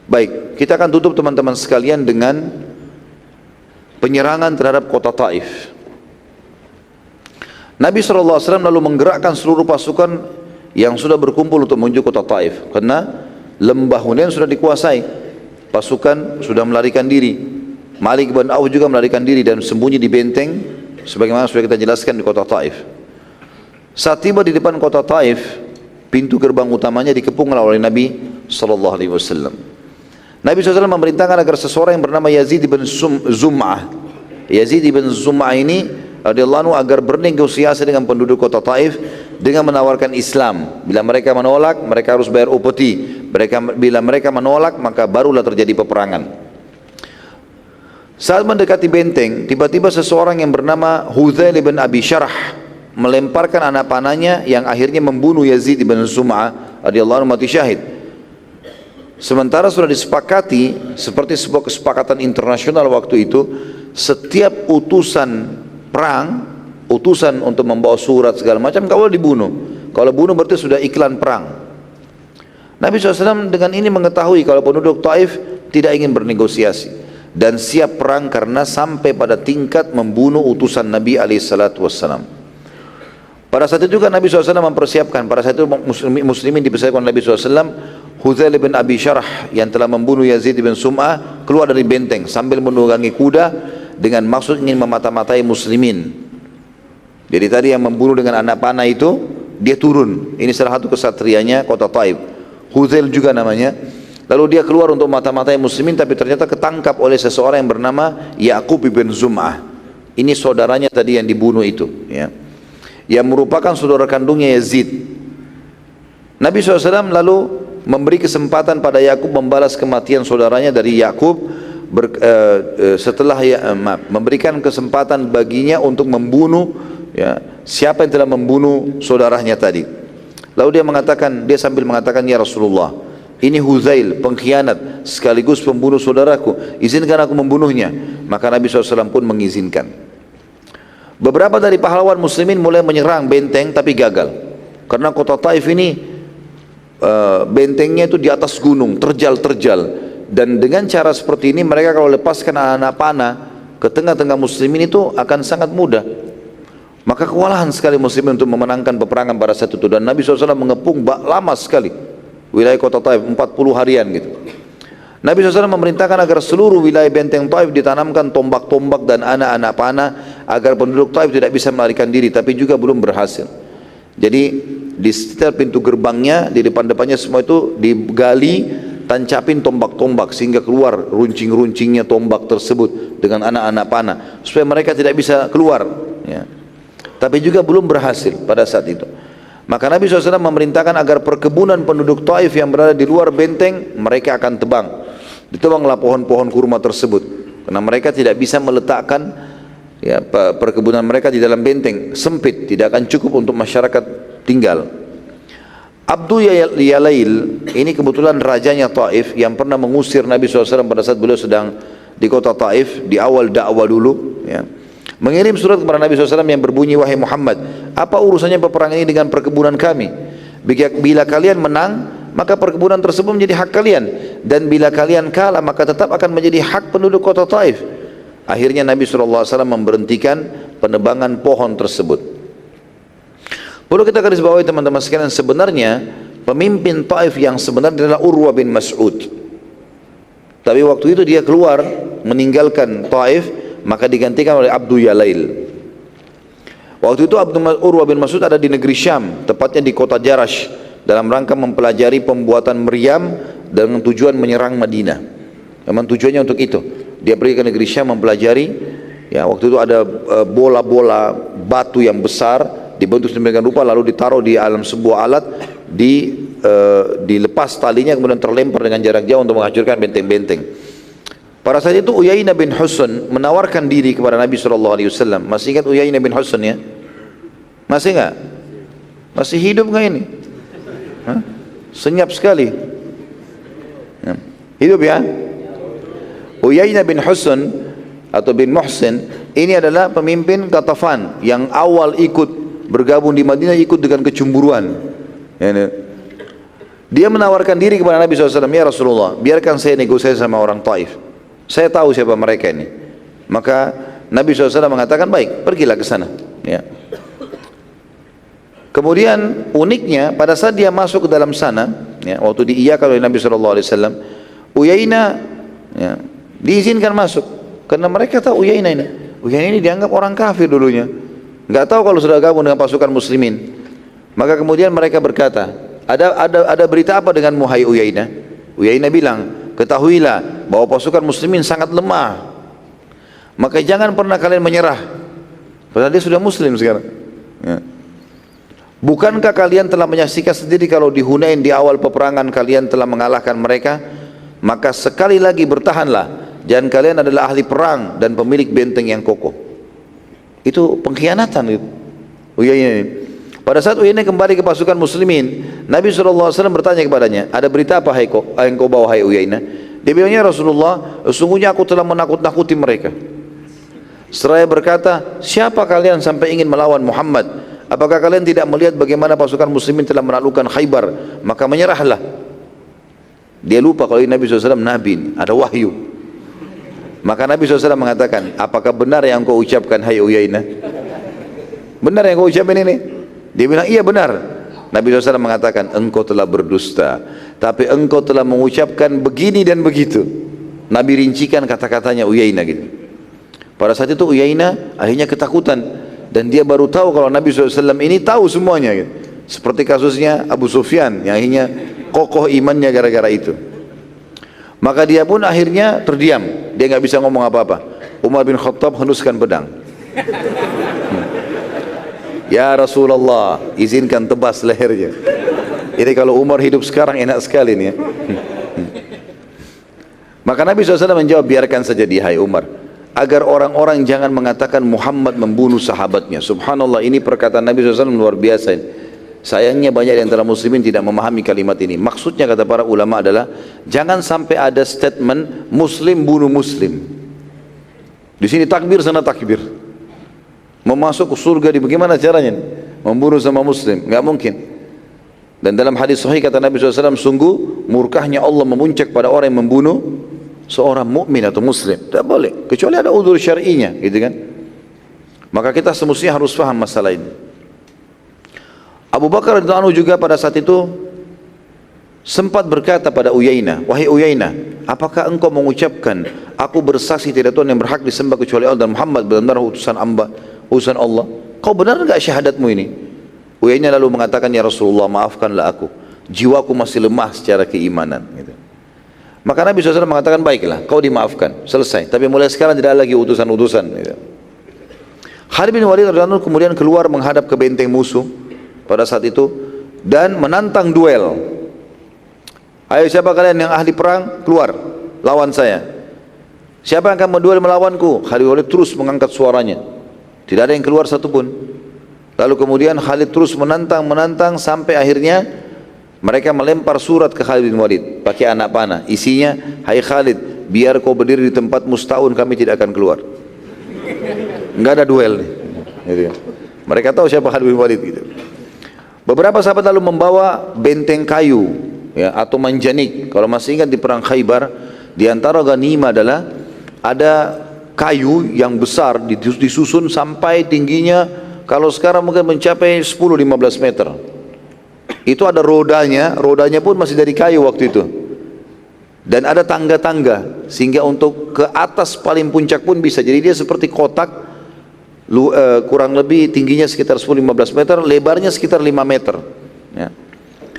Baik, kita akan tutup teman-teman sekalian dengan penyerangan terhadap kota Taif. Nabi SAW lalu menggerakkan seluruh pasukan yang sudah berkumpul untuk menuju kota Taif, karena lembah Hunain sudah dikuasai. Pasukan sudah melarikan diri. Malik bin Auf juga melarikan diri dan sembunyi di benteng, sebagaimana sudah kita jelaskan di kota Taif. Saat tiba di depan kota Taif, pintu gerbang utamanya dikepung oleh Nabi SAW. Nabi SAW memerintahkan agar seseorang yang bernama Yazid bin Zum'ah, Yazid bin Zum'ah ini radhiyallahu anhu, agar bernegosiasi dengan penduduk kota Taif dengan menawarkan Islam. Bila mereka menolak, mereka harus bayar upeti. Bila mereka menolak, maka barulah terjadi peperangan. Saat mendekati benteng, tiba-tiba seseorang yang bernama Huzail bin Abi Syarah melemparkan anak panahnya yang akhirnya membunuh Yazid bin Zum'ah radhiyallahu anhu, mati syahid. Sementara sudah disepakati seperti sebuah kesepakatan internasional waktu itu, setiap utusan perang, utusan untuk membawa surat segala macam, kalau dibunuh. Kalau bunuh berarti sudah iklan perang. Nabi SAW dengan ini mengetahui kalau penduduk Taif tidak ingin bernegosiasi dan siap perang, karena sampai pada tingkat membunuh utusan Nabi SAW. Pada saat itu juga Nabi SAW mempersiapkan, pada saat itu muslimin dipersiapkan Nabi SAW, Huzail bin Abi Syarah yang telah membunuh Yazid bin Zum'ah keluar dari benteng sambil menunggangi kuda dengan maksud ingin memata-matai muslimin. Jadi tadi yang membunuh dengan anak panah itu, dia turun. Ini salah satu kesatrianya kota Taif, Huzail juga namanya. Lalu dia keluar untuk mata-matai muslimin, tapi ternyata ketangkap oleh seseorang yang bernama Yaqub bin Zum'ah. Ini saudaranya tadi yang dibunuh itu, ya, yang merupakan saudara kandungnya Yazid. Nabi SAW lalu memberi kesempatan pada Yaqub membalas kematian saudaranya dari Yaqub, memberikan kesempatan baginya untuk membunuh, ya, siapa yang telah membunuh saudaranya tadi. Lalu dia sambil mengatakan, ya Rasulullah, ini Huzail pengkhianat sekaligus pembunuh saudaraku, izinkan aku membunuhnya. Maka Nabi SAW pun mengizinkan. Beberapa dari pahlawan muslimin mulai menyerang benteng, tapi gagal, karena kota Taif ini bentengnya itu di atas gunung, terjal, dan dengan cara seperti ini mereka kalau lepaskan anak panah ke tengah-tengah muslimin itu akan sangat mudah. Maka kewalahan sekali muslimin untuk memenangkan peperangan pada saat itu. Dan Nabi SAW mengepung lama sekali wilayah kota Taif, 40 harian gitu. Nabi SAW memerintahkan agar seluruh wilayah benteng Taif ditanamkan tombak-tombak dan anak-anak panah agar penduduk Taif tidak bisa melarikan diri, tapi juga belum berhasil. Jadi di sekitar pintu gerbangnya, di depan-depannya semua itu digali, tancapin tombak-tombak sehingga keluar runcing-runcingnya tombak tersebut dengan anak-anak panah supaya mereka tidak bisa keluar, ya. Tapi juga belum berhasil pada saat itu. Maka Nabi SAW memerintahkan agar perkebunan penduduk Taif yang berada di luar benteng mereka akan tebang. Ditebanglah pohon-pohon kurma tersebut karena mereka tidak bisa meletakkan, ya, perkebunan mereka di dalam benteng sempit, tidak akan cukup untuk masyarakat tinggal. Abdu Yalail ini kebetulan rajanya Taif yang pernah mengusir Nabi SAW pada saat beliau sedang di kota Taif di awal dakwah dulu, ya. Mengirim surat kepada Nabi SAW yang berbunyi, wahai Muhammad, apa urusannya peperangan ini dengan perkebunan kami? Bila kalian menang, maka perkebunan tersebut menjadi hak kalian, dan bila kalian kalah, maka tetap akan menjadi hak penduduk kota Taif. Akhirnya Nabi SAW memberhentikan penebangan pohon tersebut. Perlu kita garis bawahi teman-teman sekalian, sebenarnya pemimpin Taif yang sebenarnya adalah Urwah bin Mas'ud. Tapi waktu itu dia keluar meninggalkan Taif, maka digantikan oleh Abdu Yalail. Waktu itu Urwah bin Mas'ud ada di negeri Syam, tepatnya di kota Jarash, dalam rangka mempelajari pembuatan meriam dengan tujuan menyerang Madinah. Memang tujuannya untuk itu. Dia pergi ke negeri Syam mempelajari, ya, waktu itu ada bola-bola batu yang besar dibentuk sedemikian rupa lalu ditaruh di dalam sebuah alat, dilepas talinya kemudian terlempar dengan jarak jauh untuk menghancurkan benteng-benteng. Pada saat itu Uyainah bin Husn menawarkan diri kepada Nabi SAW. Masih ingat Uyainah bin Husn, ya? Masih enggak? Masih hidup enggak ini? Hah? Senyap sekali. Hidup, ya? Uyainah bin Husn atau bin Muhsin ini adalah pemimpin Qatafan yang awal ikut bergabung di Madinah, ikut dengan kecemburuan. Dia menawarkan diri kepada Nabi SAW, ya Rasulullah, biarkan saya negosiasi sama orang Taif. Saya tahu siapa mereka ini. Maka Nabi SAW mengatakan, baik, pergilah ke sana, ya. Kemudian uniknya pada saat dia masuk ke dalam sana, ya, waktu diiyakan oleh Nabi SAW, Uyainah, ya, diizinkan masuk karena mereka tahu Uyainah ini dianggap orang kafir dulunya, nggak tahu kalau sudah gabung dengan pasukan muslimin. Maka kemudian mereka berkata, ada berita apa dengan Muhai Uyainah? Uyainah bilang, ketahuilah bahwa pasukan muslimin sangat lemah, maka jangan pernah kalian menyerah. Padahal dia sudah muslim sekarang, ya. Bukankah kalian telah menyaksikan sendiri kalau di Hunain di awal peperangan kalian telah mengalahkan mereka? Maka sekali lagi bertahanlah, dan kalian adalah ahli perang dan pemilik benteng yang kokoh. Itu pengkhianatan itu Uyainah ini. Pada saat Uyainah kembali ke pasukan muslimin, Nabi SAW bertanya kepadanya, ada berita apa yang kau bawa hai Uyainah? Dia bilangnya, Rasulullah, sesungguhnya aku telah menakut-nakuti mereka. Seraya berkata, siapa kalian sampai ingin melawan Muhammad? Apakah kalian tidak melihat bagaimana pasukan muslimin telah menaklukkan Khaybar? Maka menyerahlah. Dia lupa kalau Nabi SAW Nabi, ada wahyu. Maka Nabi SAW mengatakan, apakah benar yang kau ucapkan hai Uyainah? Benar yang kau ucapkan ini? Dia bilang, iya benar. Nabi SAW mengatakan, engkau telah berdusta, tapi engkau telah mengucapkan begini dan begitu. Nabi rincikan kata-katanya Uyainah gitu. Pada saat itu Uyainah akhirnya ketakutan, dan dia baru tahu kalau Nabi SAW ini tahu semuanya gitu. Seperti kasusnya Abu Sufyan yang akhirnya kokoh imannya gara-gara itu. Maka dia pun akhirnya terdiam, dia nggak bisa ngomong apa-apa. Umar bin Khattab henuskan pedang. Ya Rasulullah, izinkan tebas lehernya. Ini kalau Umar hidup sekarang enak sekali nih, ya. Maka Nabi SAW menjawab, biarkan saja dia hai Umar, agar orang-orang jangan mengatakan Muhammad membunuh sahabatnya. Subhanallah, ini perkataan Nabi SAW luar biasa. Sayangnya banyak di antara muslimin tidak memahami kalimat ini. Maksudnya kata para ulama adalah, jangan sampai ada statement muslim bunuh muslim. Di sini takbir, sana takbir. Mau masuk ke surga di bagaimana caranya? Membunuh sama muslim, nggak mungkin. Dan dalam hadis sahih kata Nabi SAW, sungguh murkahnya Allah memuncak pada orang yang membunuh seorang mukmin atau muslim. Tidak boleh, kecuali ada udzur syar'inya, gitu kan. Maka kita semestinya harus paham masalah ini. Abu Bakar radhiyallahu anhu juga pada saat itu sempat berkata pada Uyainah, wahai Uyainah, apakah engkau mengucapkan, aku bersaksi tidak Tuhan yang berhak disembah kecuali Allah dan Muhammad benar-benar utusan Allah? Kau benar enggak syahadatmu ini? Uyainah lalu mengatakan, ya Rasulullah, maafkanlah aku, jiwaku masih lemah secara keimanan, gitu. Maka Nabi SAW mengatakan, baiklah, kau dimaafkan, selesai, tapi mulai sekarang tidak ada lagi utusan-utusan, gitu. Khalid bin Walid radhiyallahu anhu kemudian keluar menghadap ke benteng musuh pada saat itu dan menantang duel. Ayo, siapa kalian yang ahli perang, keluar, lawan saya. Siapa yang akan menduel melawanku? Khalid bin Walid terus mengangkat suaranya, tidak ada yang keluar satupun. Lalu kemudian Khalid terus menantang sampai akhirnya mereka melempar surat ke Khalid bin Walid pakai anak panah. Isinya, hai Khalid, biar kau berdiri di tempatmu setahun, kami tidak akan keluar. Enggak ada duel nih, gitu. Mereka tahu siapa Khalid bin Walid, gitu. Beberapa sahabat lalu membawa benteng kayu, ya, atau manjanik. Kalau masih ingat di perang Khaybar, di antara ghanimah adalah ada kayu yang besar disusun sampai tingginya kalau sekarang mungkin mencapai 10-15 meter. Itu ada rodanya pun masih dari kayu waktu itu. Dan ada tangga-tangga, sehingga untuk ke atas paling puncak pun bisa. Jadi dia seperti kotak, kurang lebih tingginya sekitar 10-15 meter, lebarnya sekitar 5 meter. Ya.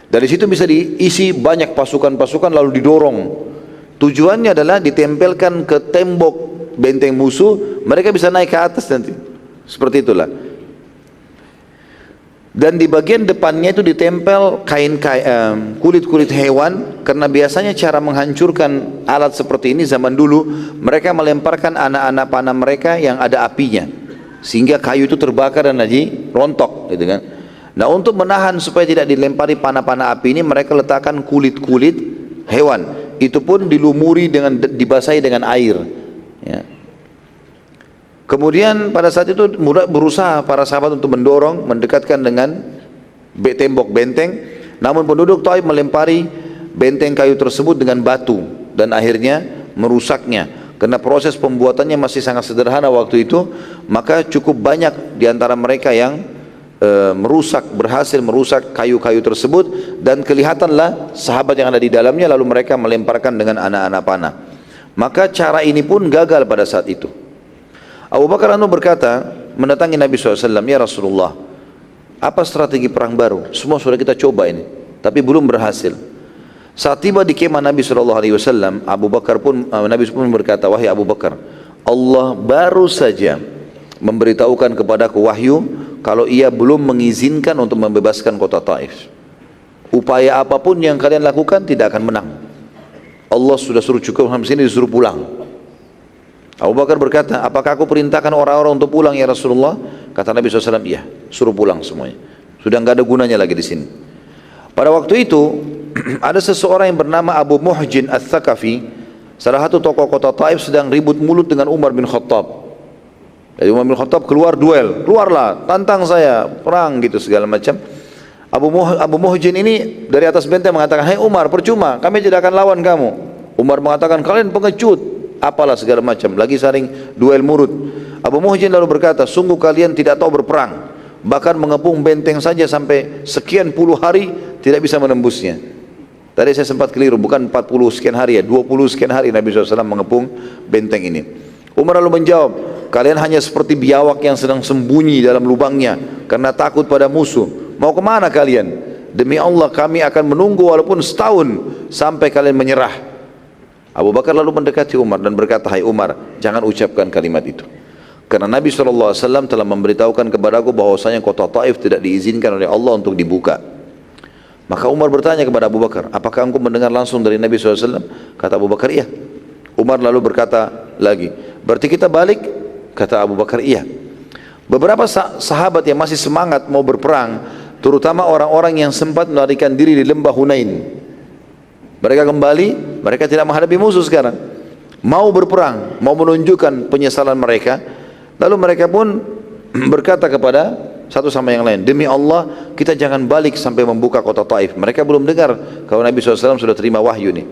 Dari situ bisa diisi banyak pasukan-pasukan lalu didorong. Tujuannya adalah ditempelkan ke tembok benteng musuh, mereka bisa naik ke atas nanti. Seperti itulah. Dan di bagian depannya itu ditempel kulit-kulit hewan, karena biasanya cara menghancurkan alat seperti ini zaman dulu, mereka melemparkan anak-anak panah mereka yang ada apinya, sehingga kayu itu terbakar dan lagi rontok, gitu kan. Nah, untuk menahan supaya tidak dilempari panah-panah api ini, mereka letakkan kulit-kulit hewan. Itu pun dilumuri dibasahi dengan air, ya. Kemudian pada saat itu berusaha para sahabat untuk mendekatkan dengan tembok benteng. Namun penduduk Taif melempari benteng kayu tersebut dengan batu dan akhirnya merusaknya. Karena proses pembuatannya masih sangat sederhana waktu itu, maka cukup banyak diantara mereka yang berhasil merusak kayu-kayu tersebut, dan kelihatanlah sahabat yang ada di dalamnya, lalu mereka melemparkan dengan anak-anak panah. Maka cara ini pun gagal pada saat itu. Abu Bakar berkata, mendatangi Nabi SAW, ya Rasulullah, apa strategi perang baru? Semua sudah kita coba ini, tapi belum berhasil. Saat tiba di kemah Nabi SAW, Nabi pun berkata, wahai Abu Bakar, Allah baru saja memberitahukan kepadaku wahyu, kalau ia belum mengizinkan untuk membebaskan kota Taif. Upaya apapun yang kalian lakukan tidak akan menang. Allah sudah suruh cukup sampai sini, disuruh pulang. Abu Bakar berkata, apakah aku perintahkan orang-orang untuk pulang ya Rasulullah? Kata Nabi SAW, iya, suruh pulang semuanya. Sudah nggak ada gunanya lagi di sini. Pada waktu itu, ada seseorang yang bernama Abu Muhjin Ats-Tsaqafi, salah satu tokoh kota Taif, sedang ribut mulut dengan Umar bin Khattab. Jadi Umar bin Khattab keluar duel, keluarlah, tantang saya, perang gitu segala macam. Abu Muhjin ini dari atas benteng mengatakan, hai Umar, percuma, kami tidak akan lawan kamu. Umar mengatakan, kalian pengecut, apalah segala macam, lagi saling duel mulut. Abu Muhjin lalu berkata, sungguh kalian tidak tahu berperang, bahkan mengepung benteng saja sampai sekian puluh hari tidak bisa menembusnya. Tadi saya sempat keliru, bukan 40 sekian hari ya, 20 sekian hari Nabi SAW mengepung benteng ini. Umar lalu menjawab, kalian hanya seperti biawak yang sedang sembunyi dalam lubangnya karena takut pada musuh. Mau kemana kalian? Demi Allah kami akan menunggu walaupun setahun sampai kalian menyerah. Abu Bakar lalu mendekati Umar dan berkata, hai Umar, jangan ucapkan kalimat itu. Karena Nabi SAW telah memberitahukan kepadaku bahwasanya kota Taif tidak diizinkan oleh Allah untuk dibuka. Maka Umar bertanya kepada Abu Bakar, apakah engkau mendengar langsung dari Nabi SAW? Kata Abu Bakar, iya. Umar lalu berkata lagi, berarti kita balik? Kata Abu Bakar, iya. Beberapa sahabat yang masih semangat mau berperang, terutama orang-orang yang sempat melarikan diri di lembah Hunain, mereka kembali, mereka tidak menghadapi musuh sekarang, mau berperang, mau menunjukkan penyesalan mereka. Lalu mereka pun berkata kepada satu sama yang lain, demi Allah kita jangan balik sampai membuka kota Taif. Mereka belum dengar kalau Nabi SAW sudah terima wahyu nih.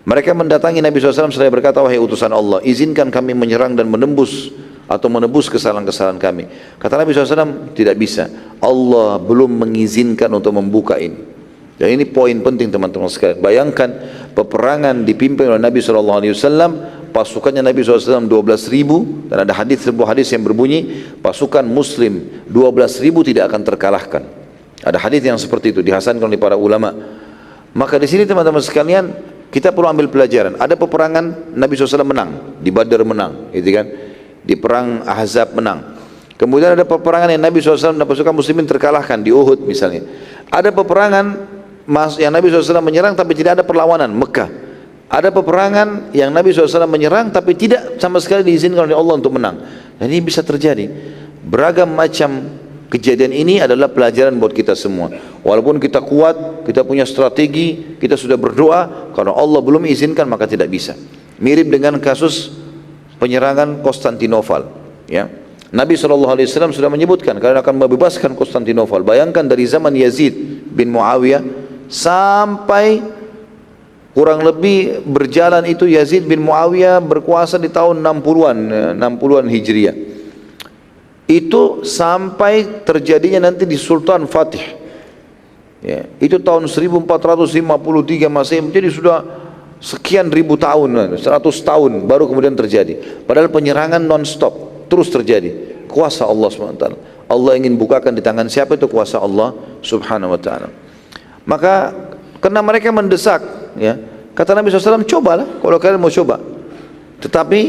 Mereka mendatangi Nabi SAW seraya berkata, wahai utusan Allah, izinkan kami menyerang dan menembus atau menebus kesalahan-kesalahan kami. Kata Nabi SAW, tidak bisa. Allah belum mengizinkan untuk membuka ini. Dan ini poin penting teman-teman sekalian. Bayangkan peperangan dipimpin oleh Nabi SAW, pasukannya Nabi SAW 12.000, dan ada sebuah hadis yang berbunyi, pasukan muslim 12.000 tidak akan terkalahkan. Ada hadis yang seperti itu, dihasankan oleh para ulama. Maka di sini teman-teman sekalian, kita perlu ambil pelajaran. Ada peperangan Nabi SAW menang, di Badar menang, gitu kan? Di perang Ahzab menang. Kemudian ada peperangan yang Nabi SAW dan pasukan muslimin terkalahkan, di Uhud misalnya. Ada peperangan yang Nabi SAW menyerang tapi tidak ada perlawanan, Mekah. Ada peperangan yang Nabi SAW menyerang tapi tidak sama sekali diizinkan oleh Allah untuk menang. Dan ini bisa terjadi. Beragam macam kejadian ini adalah pelajaran buat kita semua. Walaupun kita kuat, kita punya strategi, kita sudah berdoa, kalau Allah belum izinkan maka tidak bisa. Mirip dengan kasus penyerangan Konstantinopel, ya. Nabi SAW sudah menyebutkan kalian akan membebaskan Konstantinopel. Bayangkan dari zaman Yazid bin Muawiyah sampai kurang lebih berjalan itu, Yazid bin Muawiyah berkuasa di tahun 60-an Hijriah. Itu sampai terjadinya nanti di Sultan Fatih, ya, itu tahun 1453 Masehi. Jadi sudah sekian ribu tahun, 100 tahun baru kemudian terjadi. Padahal penyerangan non-stop terus terjadi. Kuasa Allah SWT. Allah ingin bukakan di tangan siapa, itu kuasa Allah Subhanahu Wa Taala. Maka karena mereka mendesak, ya, kata Nabi SAW, cobalah kalau kalian mau coba. Tetapi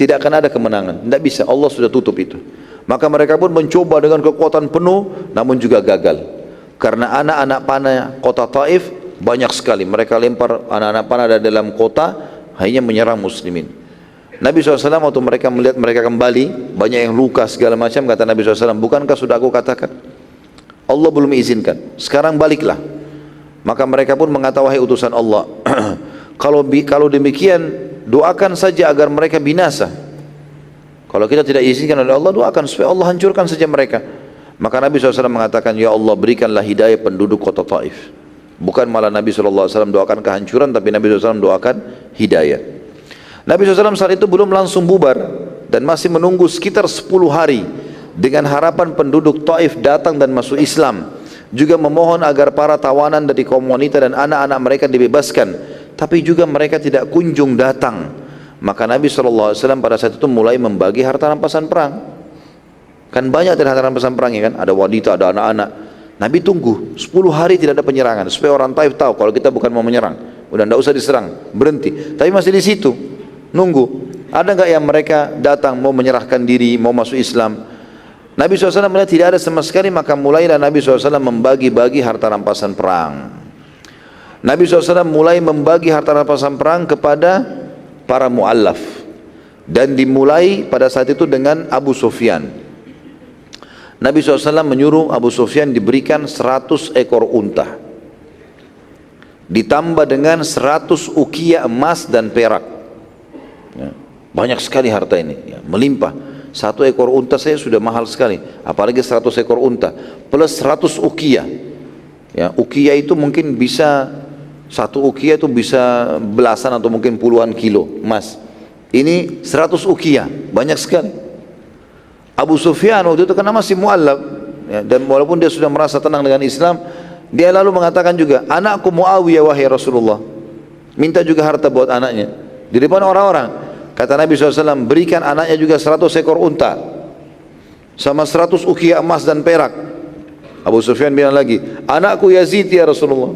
tidak akan ada kemenangan, tidak bisa. Allah sudah tutup itu. Maka mereka pun mencoba dengan kekuatan penuh, namun juga gagal. Karena anak-anak panah kota Taif banyak sekali. Mereka lempar anak-anak panah dari dalam kota, hanya menyerang muslimin. Nabi SAW waktu mereka melihat mereka kembali, banyak yang luka segala macam, kata Nabi SAW, bukankah sudah aku katakan? Allah belum izinkan, sekarang baliklah. Maka mereka pun mengatakan, wahai utusan Allah, kalau demikian, doakan saja agar mereka binasa. Kalau kita tidak izinkan oleh Allah, doakan supaya Allah hancurkan saja mereka. Maka Nabi SAW mengatakan, ya Allah berikanlah hidayah penduduk kota Taif. Bukan malah Nabi SAW doakan kehancuran, tapi Nabi SAW doakan hidayah. Nabi SAW saat itu belum langsung bubar, dan masih menunggu sekitar 10 hari, dengan harapan penduduk Taif datang dan masuk Islam. Juga memohon agar para tawanan dari kaum wanita dan anak-anak mereka dibebaskan. Tapi juga mereka tidak kunjung datang. Maka Nabi SAW pada saat itu mulai membagi harta rampasan perang. Kan banyak dari harta rampasan perangnya kan, ada wanita, ada anak-anak. Nabi tunggu 10 hari tidak ada penyerangan, supaya orang Taif tahu kalau kita bukan mau menyerang, udah tidak usah diserang, berhenti. Tapi masih di situ nunggu, ada nggak yang mereka datang mau menyerahkan diri, mau masuk Islam. Nabi SAW melihat tidak ada sama sekali, maka mulailah Nabi SAW membagi-bagi harta rampasan perang. Nabi SAW mulai membagi harta rampasan perang kepada para mu'allaf, dan dimulai pada saat itu dengan Abu Sufyan. Nabi SAW menyuruh Abu Sufyan diberikan 100 ekor unta, ditambah dengan 100 ukiah emas dan perak, ya, banyak sekali harta ini, ya, melimpah. 1 ekor unta saya sudah mahal sekali, apalagi 100 ekor unta plus 100 ukiah, ya, ukiah itu mungkin bisa, 1 ukiah itu bisa belasan atau mungkin puluhan kilo emas. Ini 100 ukiah, banyak sekali. Abu Sufyan waktu itu karena masih mu'allab, ya, dan walaupun dia sudah merasa tenang dengan Islam, dia lalu mengatakan juga, anakku Muawiyah wahai Rasulullah, minta juga harta buat anaknya di depan orang-orang. Kata Nabi SAW, berikan anaknya juga 100 ekor unta sama 100 ukiah emas dan perak. Abu Sufyan bilang lagi, anakku Yazid ya Rasulullah.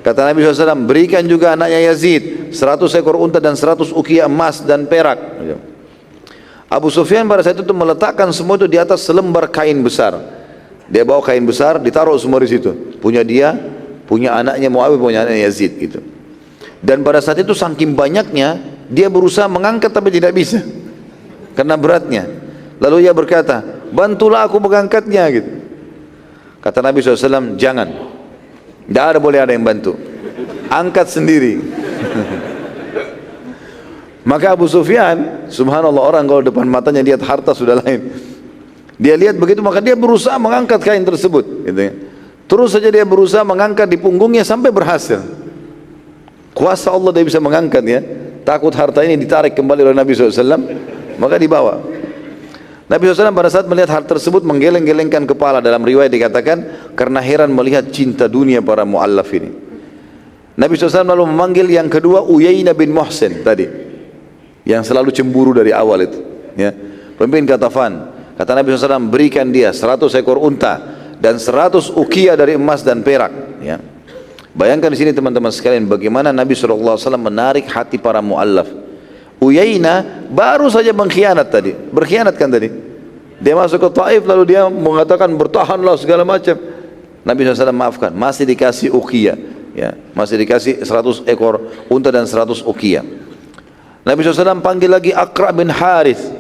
Kata Nabi SAW, berikan juga anaknya Yazid 100 ekor unta dan 100 ukiah emas dan perak. Abu Sufyan pada saat itu meletakkan semua itu di atas selembar kain besar. Dia bawa kain besar, ditaruh semua di situ. Punya dia, punya anaknya Muawiyah, punya anaknya Yazid gitu. Dan pada saat itu saking banyaknya, dia berusaha mengangkat tapi tidak bisa karena beratnya. Lalu ia berkata, bantulah aku mengangkatnya gitu. Kata Nabi SAW, jangan, tidak ada, boleh ada yang bantu, angkat sendiri. Maka Abu Sufyan, subhanallah, orang kalau depan matanya lihat harta sudah lain. Dia lihat begitu, maka dia berusaha mengangkat kain tersebut gitu ya. Terus saja dia berusaha mengangkat di punggungnya sampai berhasil. Kuasa Allah dia bisa mengangkat ya. Takut harta ini ditarik kembali oleh Nabi SAW, maka dibawa. Nabi SAW pada saat melihat hal tersebut menggeleng-gelengkan kepala. Dalam riwayat dikatakan karena heran melihat cinta dunia para mu'allaf ini. Nabi SAW lalu memanggil yang kedua, Uyainah bin Muhsin tadi, yang selalu cemburu dari awal itu ya. Pemimpin Ghatafan. Kata Nabi SAW, berikan dia 100 ekor unta dan 100 uqiyah dari emas dan perak ya. Bayangkan di sini teman-teman sekalian bagaimana Nabi SAW menarik hati para mu'allaf. Uyainah baru saja berkhianat tadi. Dia masuk ke Taif lalu dia mengatakan bertahanlah segala macam. Nabi SAW maafkan, masih dikasih uqiyah ya, masih dikasih 100 ekor unta dan 100 uqiyah. Nabi SAW panggil lagi Aqra bin Harith.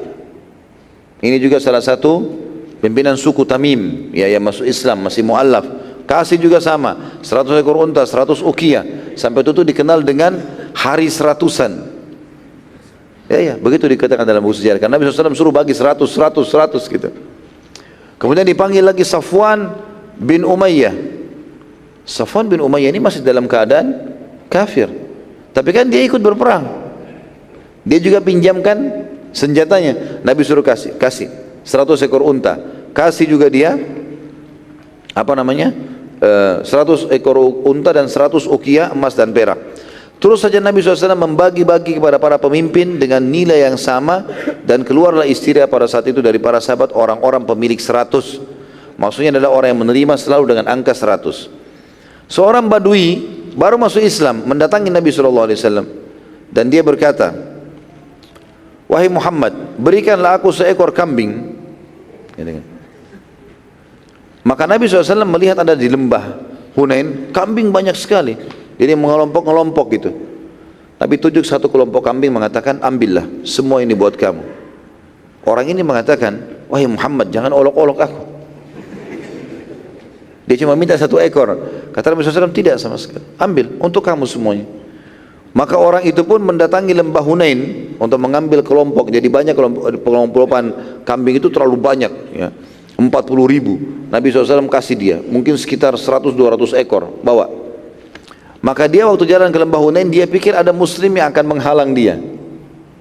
Ini juga salah satu pimpinan suku Tamim ya, yang masuk Islam, masih mu'allaf. Kasih juga sama, 100 ekor unta, 100 uqiyah. Sampai itu dikenal dengan hari seratusan. Ya, begitu dikatakan dalam buku sejarah. Karena Nabi SAW suruh bagi 100 gitu. Kemudian dipanggil lagi Safwan bin Umayyah. Safwan bin Umayyah ini masih dalam keadaan kafir. Tapi kan dia ikut berperang. Dia juga pinjamkan senjatanya. Nabi suruh kasih 100 ekor unta. Kasih juga dia 100 ekor unta dan 100 uqiyah emas dan perak. Terus saja Nabi SAW membagi-bagi kepada para pemimpin dengan nilai yang sama, dan keluarlah istilah pada saat itu dari para sahabat orang-orang pemilik 100. Maksudnya adalah orang yang menerima selalu dengan angka 100. Seorang Badui baru masuk Islam mendatangi Nabi SAW dan dia berkata, wahai Muhammad, berikanlah aku seekor kambing. Maka Nabi SAW melihat ada di lembah Hunain kambing banyak sekali. Jadi mengelompok-ngelompok gitu. Tapi tunjuk satu kelompok kambing mengatakan, ambillah, semua ini buat kamu. Orang ini mengatakan, wahai Muhammad, jangan olok-olok aku. Dia cuma minta 1 ekor. Kata Nabi SAW, tidak sama sekali. Ambil, untuk kamu semuanya. Maka orang itu pun mendatangi lembah Hunain untuk mengambil kelompok. Jadi banyak kelompokan kambing itu terlalu banyak ya. 40.000. Nabi SAW kasih dia, mungkin sekitar 100-200 ekor, bawa. Maka dia waktu jalan ke lembah Hunain, dia pikir ada muslim yang akan menghalang dia.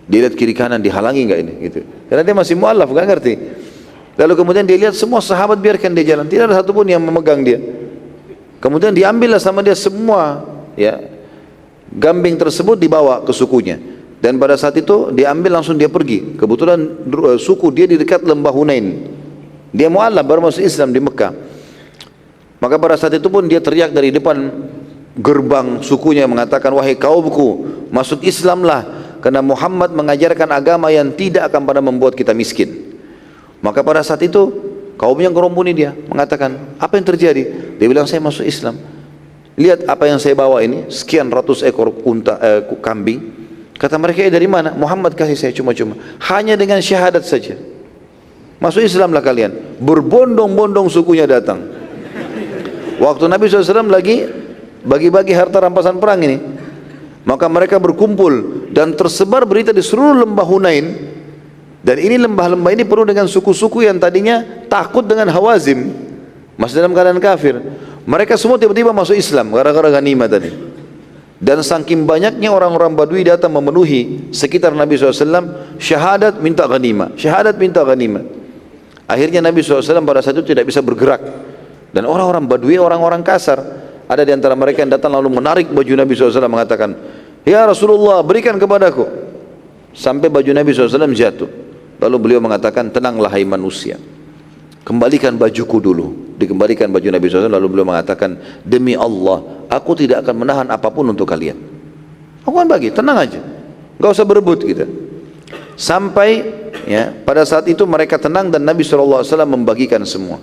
Dia lihat kiri kanan, dihalangi enggak ini gitu. Karena dia masih mu'allaf, enggak ngerti. Lalu kemudian dia lihat semua sahabat biarkan dia jalan, tidak ada satupun yang memegang dia. Kemudian diambillah sama dia semua ya, kambing tersebut dibawa ke sukunya. Dan pada saat itu diambil langsung dia pergi. Kebetulan suku dia di dekat lembah Hunain. Dia mu'allaf baru masuk Islam di Mekah. Maka pada saat itu pun dia teriak dari depan gerbang sukunya mengatakan, wahai kaumku, masuk Islamlah, karena Muhammad mengajarkan agama yang tidak akan pernah membuat kita miskin. Maka pada saat itu kaumnya ngeromboni dia, mengatakan, apa yang terjadi? Dia bilang, saya masuk Islam. Lihat apa yang saya bawa ini, sekian ratus ekor kambing. Kata mereka, dari mana? Muhammad kasih saya cuma-cuma, hanya dengan syahadat saja. Masuk Islamlah kalian. Berbondong-bondong sukunya datang. Waktu Nabi SAW lagi bagi-bagi harta rampasan perang ini, maka mereka berkumpul dan tersebar berita di seluruh lembah Hunain. Dan ini lembah-lembah ini penuh dengan suku-suku yang tadinya takut dengan Hawazim, masih dalam keadaan kafir. Mereka semua tiba-tiba masuk Islam gara-gara ghanimah tadi. Dan saking banyaknya orang-orang Badui datang memenuhi sekitar Nabi SAW, syahadat minta ghanimah, syahadat minta ghanimah. Akhirnya Nabi SAW pada saat itu tidak bisa bergerak. Dan orang-orang Badui orang-orang kasar. Ada di antara mereka yang datang lalu menarik baju Nabi SAW mengatakan, ya Rasulullah, berikan kepadaku. Sampai baju Nabi SAW jatuh. Lalu beliau mengatakan, tenanglah hai manusia, kembalikan bajuku dulu. Dikembalikan baju Nabi SAW. Lalu beliau mengatakan, demi Allah, aku tidak akan menahan apapun untuk kalian. Aku akan bagi, tenang aja, gak usah berebut gitu. Sampai ya, pada saat itu mereka tenang dan Nabi SAW membagikan semua.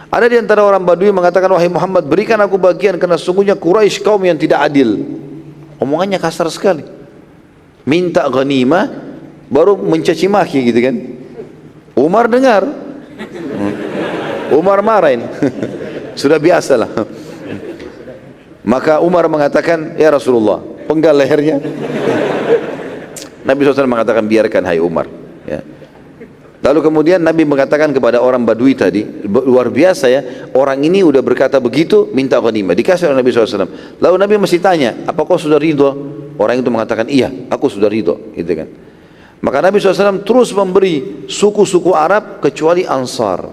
Ada di antara orang Badui mengatakan, wahai Muhammad, berikan aku bagian, karena sungguhnya Quraisy kaum yang tidak adil. Omongannya kasar sekali. Minta ghanimah baru mencaci maki gitu kan. Umar dengar. Umar marahin. Sudah biasa lah. Maka Umar mengatakan, ya Rasulullah, penggal lehernya. Nabi SAW mengatakan, biarkan hai Umar ya. Lalu kemudian Nabi mengatakan kepada orang Badui tadi, luar biasa ya, orang ini udah berkata begitu, minta ghanimah, dikasih oleh Nabi SAW. Lalu Nabi masih tanya, apa kau sudah ridho? Orang itu mengatakan, iya, aku sudah ridho, gitu kan. Maka Nabi SAW terus memberi suku-suku Arab kecuali Ansar.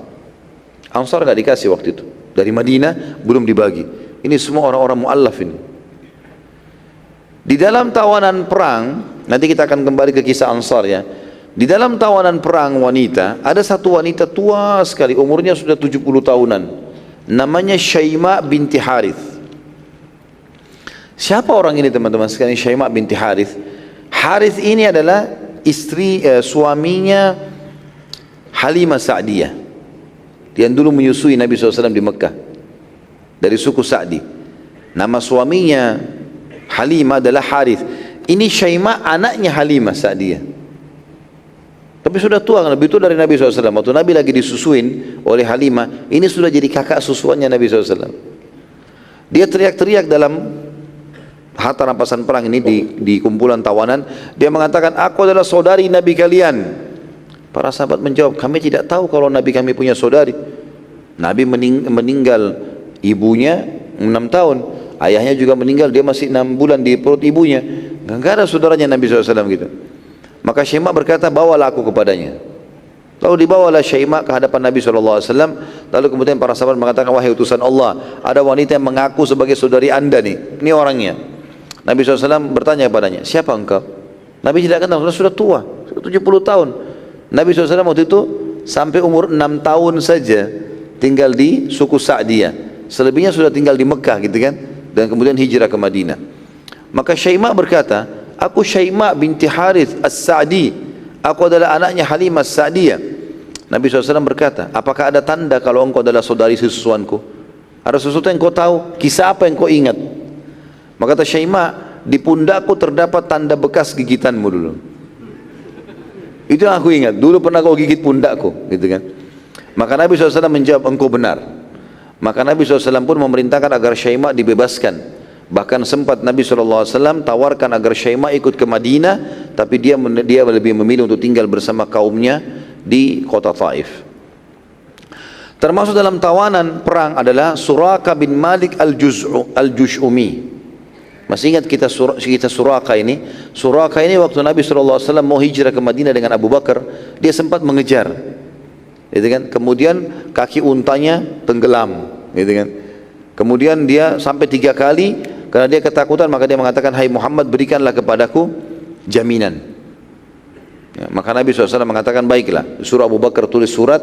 Ansar nggak dikasih waktu itu. Dari Madinah belum dibagi. Ini semua orang-orang mu'allaf ini. Di dalam tawanan perang, nanti kita akan kembali ke kisah Ansar ya. Di dalam tawanan perang wanita, ada satu wanita tua sekali, umurnya sudah 70 tahunan. Namanya Syaima binti Harith. Siapa orang ini teman-teman sekalian, Syaima binti Harith? Harith ini adalah suaminya Halimah Sa'diyah, yang dulu menyusui Nabi SAW di Mekah, dari suku Sa'di. Nama suaminya Halimah adalah Harith. Ini Syaima anaknya Halimah Sa'diyah, tapi sudah tua, lebih tua dari Nabi SAW. Waktu Nabi lagi disusuin oleh Halimah, ini sudah jadi kakak susuannya Nabi SAW. Dia teriak-teriak dalam harta rampasan perang ini, di kumpulan tawanan. Dia mengatakan, aku adalah saudari Nabi kalian. Para sahabat menjawab, kami tidak tahu kalau Nabi kami punya saudari. Nabi meninggal ibunya 6 tahun, ayahnya juga meninggal, dia masih 6 bulan di perut ibunya. Enggak ada saudaranya Nabi SAW gitu. Maka Syaima berkata, bawalah aku kepadanya. Lalu dibawalah Syaima ke hadapan Nabi SAW. Lalu kemudian para sahabat mengatakan, wahai utusan Allah, ada wanita yang mengaku sebagai saudari anda nih, ini orangnya. Nabi SAW bertanya kepadanya, siapa engkau? Nabi tidak kenal, sudah tua, 70 tahun. Nabi SAW waktu itu sampai umur 6 tahun saja tinggal di suku Sa'diyah. Selebihnya sudah tinggal di Mekah gitu kan, dan kemudian hijrah ke Madinah. Maka Syaima berkata, aku Syaima binti Harith As-Sa'di, aku adalah anaknya Halimah As-Sa'diyah. Nabi SAW berkata, apakah ada tanda kalau engkau adalah saudari susuanku? Ada sesuatu yang kau tahu? Kisah apa yang kau ingat? Maka kata Syaima, di pundakku terdapat tanda bekas gigitanmu dulu. Itu yang aku ingat, dulu pernah kau gigit pundakku, gitu kan. Maka Nabi SAW menjawab, engkau benar. Maka Nabi SAW pun memerintahkan agar Syaima dibebaskan. Bahkan sempat Nabi SAW tawarkan agar Syaima ikut ke Madinah, tapi dia lebih memilih untuk tinggal bersama kaumnya di kota Taif. Termasuk dalam tawanan perang adalah Suraka bin Malik al-Jush'umi. Masih ingat kita Suraka ini? Suraka ini waktu Nabi SAW mau hijrah ke Madinah dengan Abu Bakar, dia sempat mengejar, gitu kan? Kemudian kaki untanya tenggelam, gitu kan? Kemudian dia sampai 3 kali, karena dia ketakutan, maka dia mengatakan, hai Muhammad, berikanlah kepadaku jaminan. Ya, maka Nabi SAW mengatakan, baiklah, suruh Abu Bakar tulis surat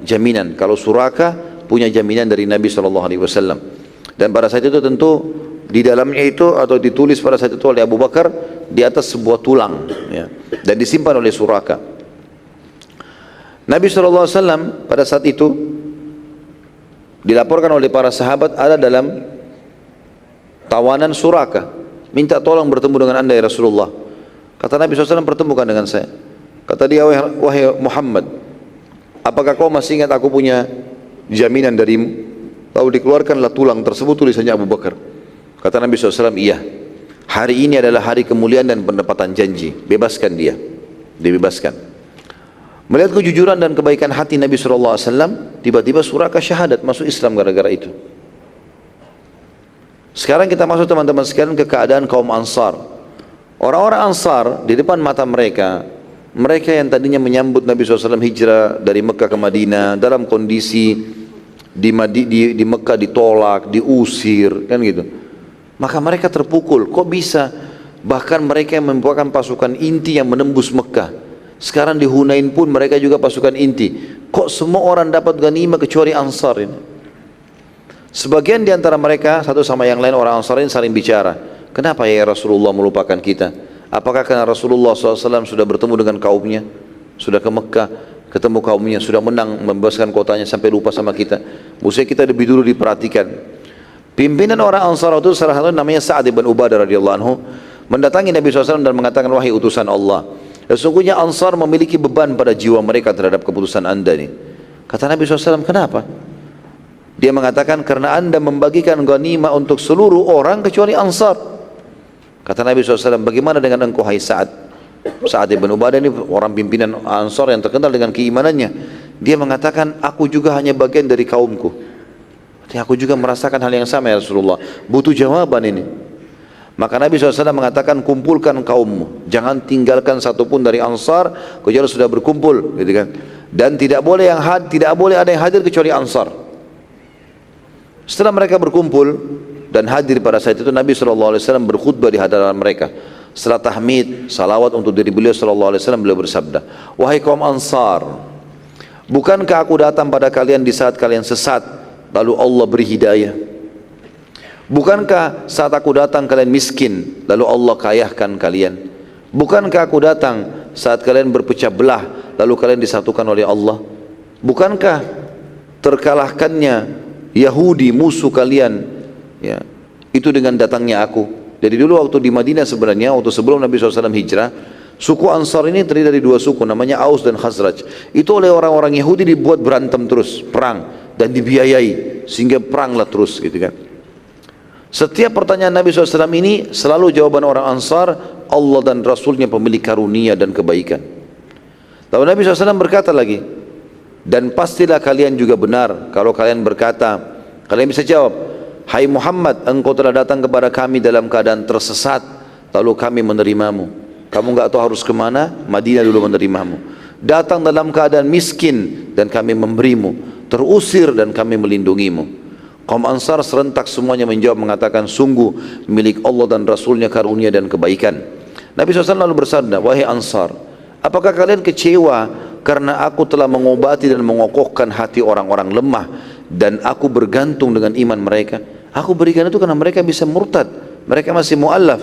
jaminan kalau Suraka punya jaminan dari Nabi SAW. Dan pada saat itu tentu di dalamnya itu, atau ditulis pada saat itu oleh Abu Bakar di atas sebuah tulang ya, dan disimpan oleh Suraka. Nabi SAW pada saat itu dilaporkan oleh para sahabat ada dalam tawanan Suraka, minta tolong bertemu dengan anda ya Rasulullah. Kata Nabi SAW, pertemukan dengan saya. Kata dia, wahai Muhammad, apakah kau masih ingat aku punya jaminan darimu? Lalu dikeluarkanlah tulang tersebut, tulisannya Abu Bakar. Kata Nabi SAW, iya, hari ini adalah hari kemuliaan dan penepatan janji, bebaskan dia. Dibebaskan. Melihat kejujuran dan kebaikan hati Nabi SAW, tiba-tiba Suraka syahadat, masuk Islam gara-gara itu. Sekarang kita masuk teman-teman sekalian ke keadaan kaum Ansar. Orang-orang Ansar di depan mata mereka, mereka yang tadinya menyambut Nabi SAW hijrah dari Mekah ke Madinah dalam kondisi di Mekah ditolak, diusir, kan gitu. Maka mereka terpukul, kok bisa? Bahkan mereka yang membawakan pasukan inti yang menembus Mekah. Sekarang di Hunain pun mereka juga pasukan inti. Kok semua orang dapat ghanimah kecuali Ansar ini? Sebagian di antara mereka satu sama yang lain orang Ansar ini saling bicara. Kenapa ya Rasulullah melupakan kita? Apakah karena Rasulullah SAW sudah bertemu dengan kaumnya? Sudah ke Mekah, ketemu kaumnya, sudah menang, membebaskan kotanya sampai lupa sama kita? Maksudnya kita lebih dulu diperhatikan. Pimpinan orang Ansar itu salah satu namanya Sa'ad bin Ubadah radhiyallahu anhu mendatangi Nabi SAW dan mengatakan, wahai utusan Allah, sesungguhnya Ansar memiliki beban pada jiwa mereka terhadap keputusan anda nih. Kata Nabi SAW, kenapa? Dia mengatakan, karena anda membagikan ghanimah untuk seluruh orang kecuali Ansar. Kata Nabi SAW, bagaimana dengan engkau hai Sa'ad? Sa'ad bin Ubadah ini orang pimpinan Ansar yang terkenal dengan keimanannya. Dia mengatakan, aku juga hanya bagian dari kaumku. Aku juga merasakan hal yang sama ya Rasulullah. Butuh jawaban ini. Maka Nabi SAW mengatakan, kumpulkan kaummu, jangan tinggalkan satupun dari Ansar kecuali sudah berkumpul, gitu kan. Dan tidak boleh ada yang hadir kecuali Ansar. Setelah mereka berkumpul dan hadir pada saat itu, Nabi SAW berkhutbah di hadapan mereka. Setelah tahmid, salawat untuk diri beliau SAW, beliau bersabda, wahai kaum Ansar, bukankah aku datang pada kalian di saat kalian sesat, lalu Allah beri hidayah? Bukankah saat aku datang kalian miskin, lalu Allah kayahkan kalian? Bukankah aku datang saat kalian berpecah belah, lalu kalian disatukan oleh Allah? Bukankah terkalahkannya Yahudi musuh kalian, ya, itu dengan datangnya aku? Jadi dulu waktu di Madinah sebenarnya, waktu sebelum Nabi SAW hijrah, suku Ansar ini terdiri dari dua suku, namanya Aus dan Khazraj. Itu oleh orang-orang Yahudi dibuat berantem terus, perang, dan dibiayai, sehingga peranglah terus, gitu kan. Setiap pertanyaan Nabi SAW ini, selalu jawaban orang Ansar, Allah dan Rasulnya pemilik karunia dan kebaikan. Lalu Nabi SAW berkata lagi, dan pastilah kalian juga benar, kalau kalian berkata, kalian bisa jawab, hai Muhammad, engkau telah datang kepada kami dalam keadaan tersesat, lalu kami menerimamu. Kamu enggak tahu harus kemana, Madinah dulu menerimamu. Datang dalam keadaan miskin, dan kami memberimu. Terusir, dan kami melindungimu. Kaum Ansar serentak semuanya menjawab mengatakan, sungguh milik Allah dan Rasulnya karunia dan kebaikan. Nabi SAW lalu bersabda, wahai Ansar, apakah kalian kecewa karena aku telah mengobati dan mengokohkan hati orang-orang lemah, dan aku bergantung dengan iman mereka? Aku berikan itu karena mereka bisa murtad, mereka masih mu'allaf.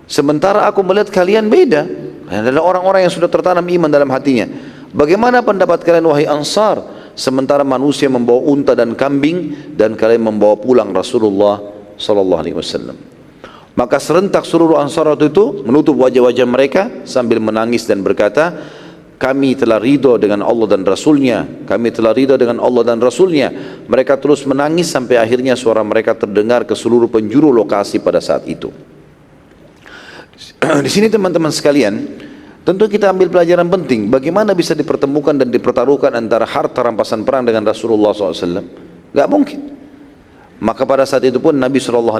Sementara aku melihat kalian beda, kalian adalah orang-orang yang sudah tertanam iman dalam hatinya. Bagaimana pendapat kalian wahai Ansar, sementara manusia membawa unta dan kambing, dan kalian membawa pulang Rasulullah SAW? Maka serentak seluruh Ansar waktu itu menutup wajah-wajah mereka sambil menangis dan berkata, kami telah ridho dengan Allah dan Rasulnya, kami telah ridho dengan Allah dan Rasulnya. Mereka terus menangis sampai akhirnya suara mereka terdengar ke seluruh penjuru lokasi pada saat itu. Di sini teman-teman sekalian, tentu kita ambil pelajaran penting, bagaimana bisa dipertemukan dan dipertaruhkan antara harta rampasan perang dengan Rasulullah SAW. Gak mungkin. Maka pada saat itu pun Nabi SAW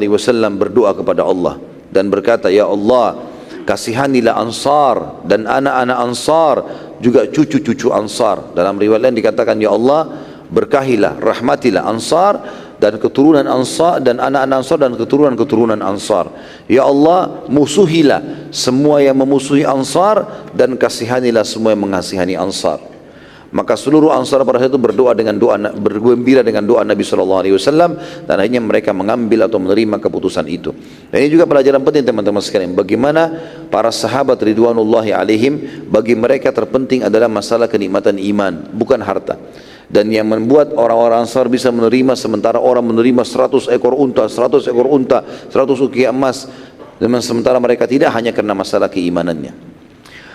berdoa kepada Allah dan berkata, ya Allah, kasihanilah Ansar dan anak-anak Ansar, juga cucu-cucu Ansar. Dalam riwayat lain dikatakan, ya Allah, berkahilah, rahmatilah Ansar dan keturunan Ansar, dan anak-anak Ansar dan keturunan-keturunan Ansar. Ya Allah, musuhilah semua yang memusuhi Ansar, dan kasihanilah semua yang mengasihani Ansar. Maka seluruh Ansar pada saat itu berdoa dengan doa, bergembira dengan doa Nabi SAW, dan akhirnya mereka mengambil atau menerima keputusan itu. Dan ini juga pelajaran penting teman-teman sekalian, bagaimana para sahabat ridwanullahi alaihim, bagi mereka terpenting adalah masalah kenikmatan iman, bukan harta. Dan yang membuat orang-orang Ansar bisa menerima, sementara orang menerima 100 ekor unta, 100 ekor unta, 100 ukiah emas, dan sementara mereka tidak, hanya karena masalah keimanannya.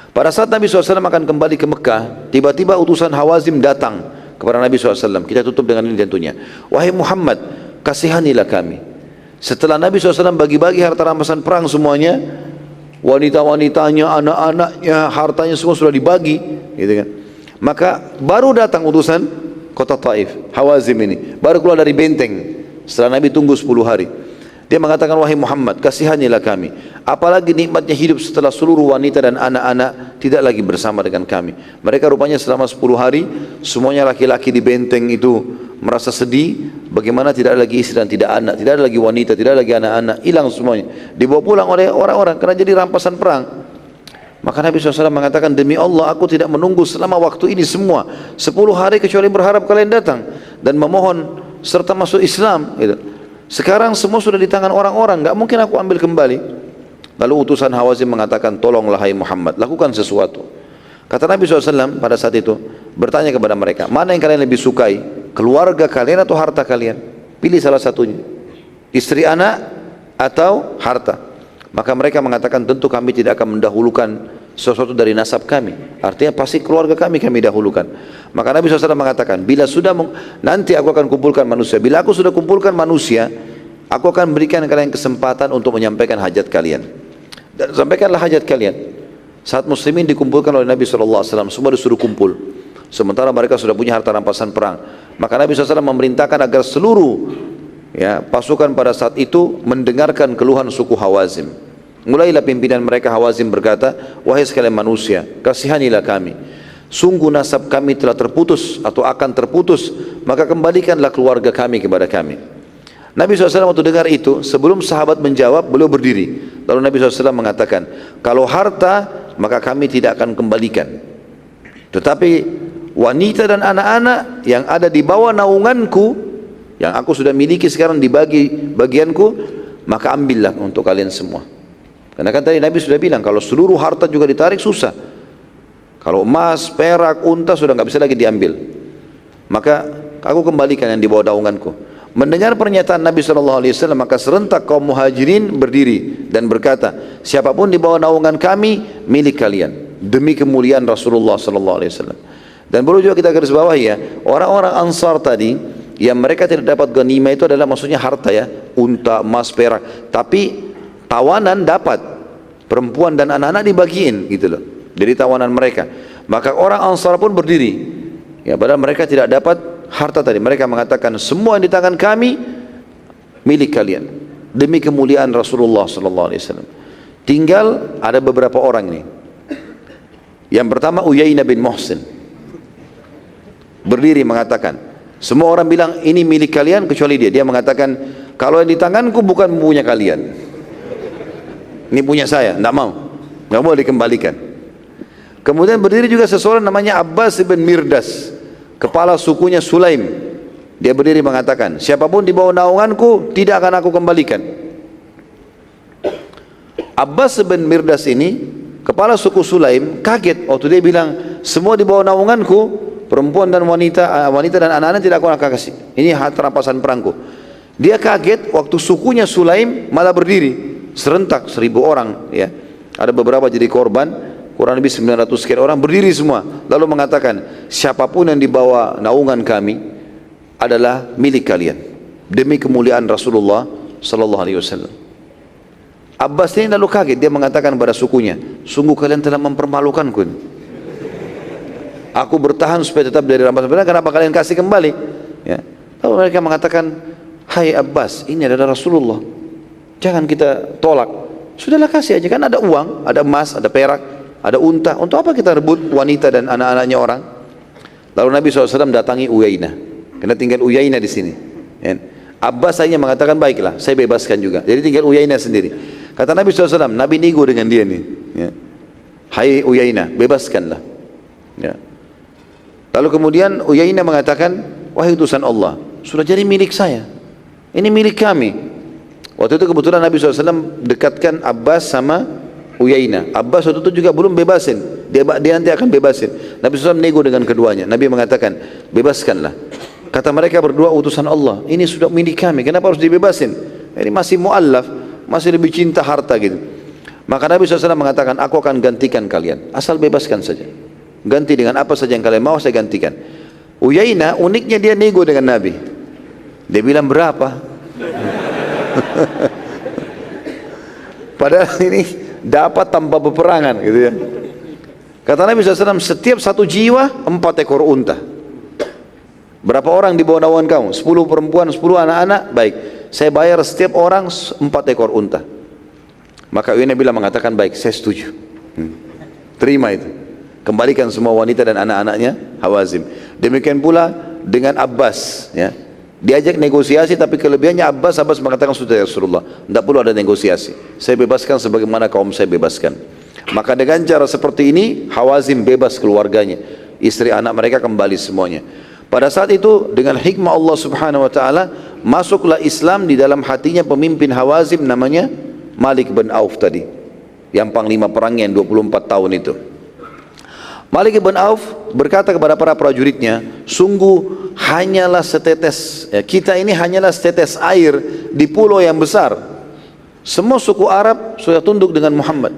Pada saat Nabi SAW akan kembali ke Mekah, tiba-tiba utusan Hawazim datang kepada Nabi SAW. Kita tutup dengan ini tentunya. Wahai Muhammad, kasihanilah kami. Setelah Nabi SAW bagi-bagi harta rampasan perang semuanya, wanita-wanitanya, anak-anaknya, hartanya semua sudah dibagi, gitu kan. Maka baru datang utusan kota Taif, Hawazim ini, baru keluar dari benteng setelah Nabi tunggu 10 hari. Dia mengatakan, wahai Muhammad, kasihanilah kami. Apalagi nikmatnya hidup setelah seluruh wanita dan anak-anak tidak lagi bersama dengan kami. Mereka rupanya selama 10 hari, semuanya laki-laki di benteng itu merasa sedih. Bagaimana tidak ada lagi istri dan tidak anak, tidak ada lagi wanita, tidak ada lagi anak-anak, hilang semuanya. Dibawa pulang oleh orang-orang karena jadi rampasan perang. Maka Nabi SAW mengatakan, demi Allah, aku tidak menunggu selama waktu ini semua 10 hari kecuali berharap kalian datang dan memohon serta masuk Islam, gitu. Sekarang semua sudah di tangan orang-orang, enggak mungkin aku ambil kembali. Lalu utusan Hawazim mengatakan, tolonglah hai Muhammad, lakukan sesuatu. Kata Nabi SAW pada saat itu, bertanya kepada mereka, mana yang kalian lebih sukai, keluarga kalian atau harta kalian? Pilih salah satunya, istri, anak, atau harta. Maka mereka mengatakan, tentu kami tidak akan mendahulukan sesuatu dari nasab kami, artinya pasti keluarga kami dahulukan. Maka Nabi SAW mengatakan, bila sudah nanti aku akan kumpulkan manusia, bila aku sudah kumpulkan manusia, aku akan berikan kalian kesempatan untuk menyampaikan hajat kalian, dan sampaikanlah hajat kalian. Saat muslimin dikumpulkan oleh Nabi SAW, semua disuruh kumpul. Sementara mereka sudah punya harta rampasan perang. Maka Nabi SAW memerintahkan agar seluruh pasukan pada saat itu mendengarkan keluhan suku Hawazim. Mulailah pimpinan mereka Hawazim berkata, wahai sekalian manusia, kasihanilah kami. Sungguh nasab kami telah terputus atau akan terputus, maka kembalikanlah keluarga kami kepada kami. Nabi SAW waktu dengar itu, sebelum sahabat menjawab, beliau berdiri. Lalu Nabi SAW mengatakan, kalau harta, maka kami tidak akan kembalikan. Tetapi wanita dan anak-anak yang ada di bawah naunganku, yang aku sudah miliki sekarang dibagi bagianku, maka ambillah untuk kalian semua. Karena kan tadi Nabi sudah bilang, kalau seluruh harta juga ditarik susah. Kalau emas, perak, unta sudah nggak bisa lagi diambil. Maka aku kembalikan yang di bawah naunganku. Mendengar pernyataan Nabi SAW, maka serentak kaum muhajirin berdiri dan berkata, siapapun di bawah naungan kami, milik kalian, demi kemuliaan Rasulullah SAW. Dan perlu juga kita garis bawahi ya, orang-orang Ansar tadi, yang mereka tidak dapat ghanimah itu adalah maksudnya harta ya, unta, emas, perak. Tapi tawanan dapat, perempuan dan anak-anak dibagiin gitu loh, dari tawanan mereka. Maka orang Ansar pun berdiri, ya, padahal mereka tidak dapat harta tadi. Mereka mengatakan semua yang di tangan kami milik kalian demi kemuliaan Rasulullah SAW. Tinggal ada beberapa orang ini. Yang pertama Uyainah bin Muhsin berdiri mengatakan, semua orang bilang ini milik kalian kecuali dia. Dia mengatakan, kalau yang di tanganku bukan punya kalian, ini punya saya, tidak mau, tidak mau dikembalikan. Kemudian berdiri juga seseorang namanya Abbas bin Mirdas, kepala sukunya Sulaim. Dia berdiri mengatakan, siapapun di bawah naunganku tidak akan aku kembalikan. Abbas bin Mirdas ini, kepala suku Sulaim, kaget waktu dia bilang, semua di bawah naunganku, perempuan dan wanita dan anak-anak tidak aku akan kasih. Ini harta rampasan perangku. Dia kaget waktu sukunya Sulaim malah berdiri serentak 1000 orang ya. Ada beberapa jadi korban, kurang lebih 900 sekian orang berdiri semua, lalu mengatakan, siapapun yang dibawa naungan kami adalah milik kalian demi kemuliaan Rasulullah sallallahu alaihi wasallam. Abbas ini lalu kaget, dia mengatakan kepada sukunya, sungguh kalian telah mempermalukanku. Aku bertahan supaya tetap dari rampasan perang, kenapa kalian kasih kembali? Ya. Lalu mereka mengatakan, hai Abbas, ini adalah Rasulullah, jangan kita tolak. Sudahlah kasih aja, kan ada uang, ada emas, ada perak, ada unta, untuk apa kita rebut wanita dan anak-anaknya orang? Lalu Nabi SAW datangi Uyainah, karena tinggal Uyainah di sini. Abbas hanya mengatakan, baiklah, saya bebaskan juga. Jadi tinggal Uyainah sendiri. Kata Nabi SAW, Nabi nego dengan dia nih. Ya. Hai Uyainah, bebaskanlah. Ya. Lalu kemudian Uyainah mengatakan, wahai utusan Allah, sudah jadi milik saya, ini milik kami. Waktu itu kebetulan Nabi SAW dekatkan Abbas sama Uyainah. Abbas waktu itu juga belum bebasin, dia nanti akan bebasin. Nabi SAW nego dengan keduanya. Nabi mengatakan, bebaskanlah. Kata mereka berdua, utusan Allah, ini sudah milik kami, kenapa harus dibebasin? Ini masih mu'allaf, masih lebih cinta harta gitu. Maka Nabi SAW mengatakan, aku akan gantikan kalian, asal bebaskan saja. Ganti dengan apa saja yang kalian mau, saya gantikan. Uyainah uniknya dia nego dengan Nabi. Dia bilang berapa? Padahal ini dapat tanpa peperangan gitu ya. Kata Nabi SAW, setiap satu jiwa 4 ekor unta. Berapa orang di bawah naungan kamu? 10 perempuan, 10 anak-anak. Baik, saya bayar setiap orang 4 ekor unta. Maka Uyainah bilang mengatakan, baik, saya setuju. Terima itu. Kembalikan semua wanita dan anak-anaknya Hawazim. Demikian pula dengan Abbas ya. Diajak negosiasi, tapi kelebihannya Abbas mengatakan, sudah ya Rasulullah, tidak perlu ada negosiasi, saya bebaskan sebagaimana kaum saya bebaskan. Maka dengan cara seperti ini Hawazim bebas keluarganya, istri anak mereka kembali semuanya. Pada saat itu dengan hikmah Allah Subhanahu wa taala, masuklah Islam di dalam hatinya pemimpin Hawazim namanya Malik bin Auf tadi, yang panglima perangnya yang 24 tahun itu. Malik bin Auf berkata kepada para prajuritnya, sungguh hanyalah setetes, ya, kita ini hanyalah setetes air di pulau yang besar. Semua suku Arab sudah tunduk dengan Muhammad.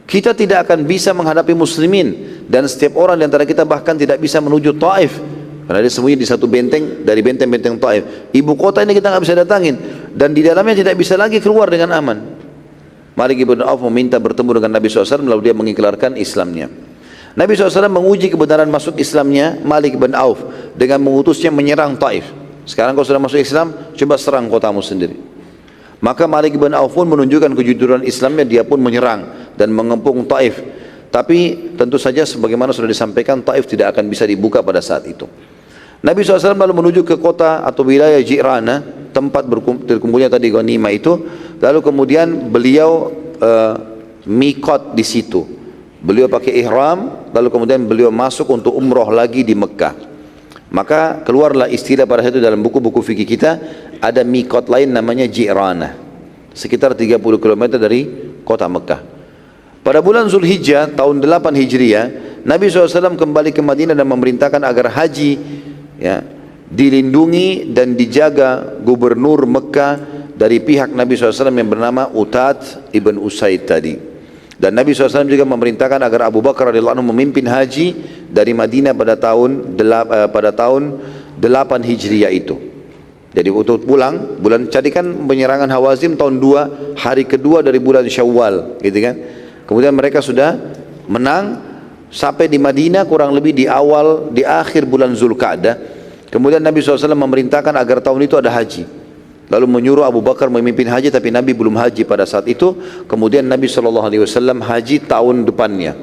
Kita tidak akan bisa menghadapi muslimin, dan setiap orang di antara kita bahkan tidak bisa menuju Taif, karena dia sembunyi di satu benteng dari benteng-benteng Taif. Ibu kota ini kita nggak bisa datangin, dan di dalamnya tidak bisa lagi keluar dengan aman. Malik ibn Auf meminta bertemu dengan Nabi SAW, lalu dia mengikrarkan Islamnya. Nabi SAW menguji kebenaran masuk Islamnya Malik ibn Auf dengan mengutusnya menyerang Taif. Sekarang kau sudah masuk Islam, coba serang kotamu sendiri. Maka Malik ibn Auf pun menunjukkan kejujuran Islamnya, dia pun menyerang dan mengepung Taif. Tapi tentu saja sebagaimana sudah disampaikan, Taif tidak akan bisa dibuka pada saat itu. Nabi SAW lalu menuju ke kota atau wilayah Ji'rana, tempat terkumpulnya tadi ghanimah itu. Lalu kemudian beliau mikot di situ. Beliau pakai ihram, lalu kemudian beliau masuk untuk umroh lagi di Mekah. Maka keluarlah istilah pada saat itu dalam buku-buku fikih kita, ada mikot lain namanya Ji'rana, sekitar 30 km dari kota Mekah. Pada bulan Zulhijjah tahun 8 Hijriah, Nabi SAW kembali ke Madinah dan memerintahkan agar haji dilindungi dan dijaga gubernur Mekah dari pihak Nabi SAW yang bernama Utat ibn Usaid tadi. Dan Nabi SAW juga memerintahkan agar Abu Bakar radhiyallahu anhu memimpin haji dari Madinah pada tahun 8 Hijriah itu. Jadi untuk pulang, jadi kan penyerangan Hawazim tahun 2, hari kedua dari bulan Syawal, gitu kan. Kemudian mereka sudah menang sampai di Madinah kurang lebih di akhir bulan Zulqa'dah. Kemudian Nabi SAW memerintahkan agar tahun itu ada haji. Lalu menyuruh Abu Bakar memimpin haji, tapi Nabi belum haji pada saat itu. Kemudian Nabi SAW haji tahun depannya,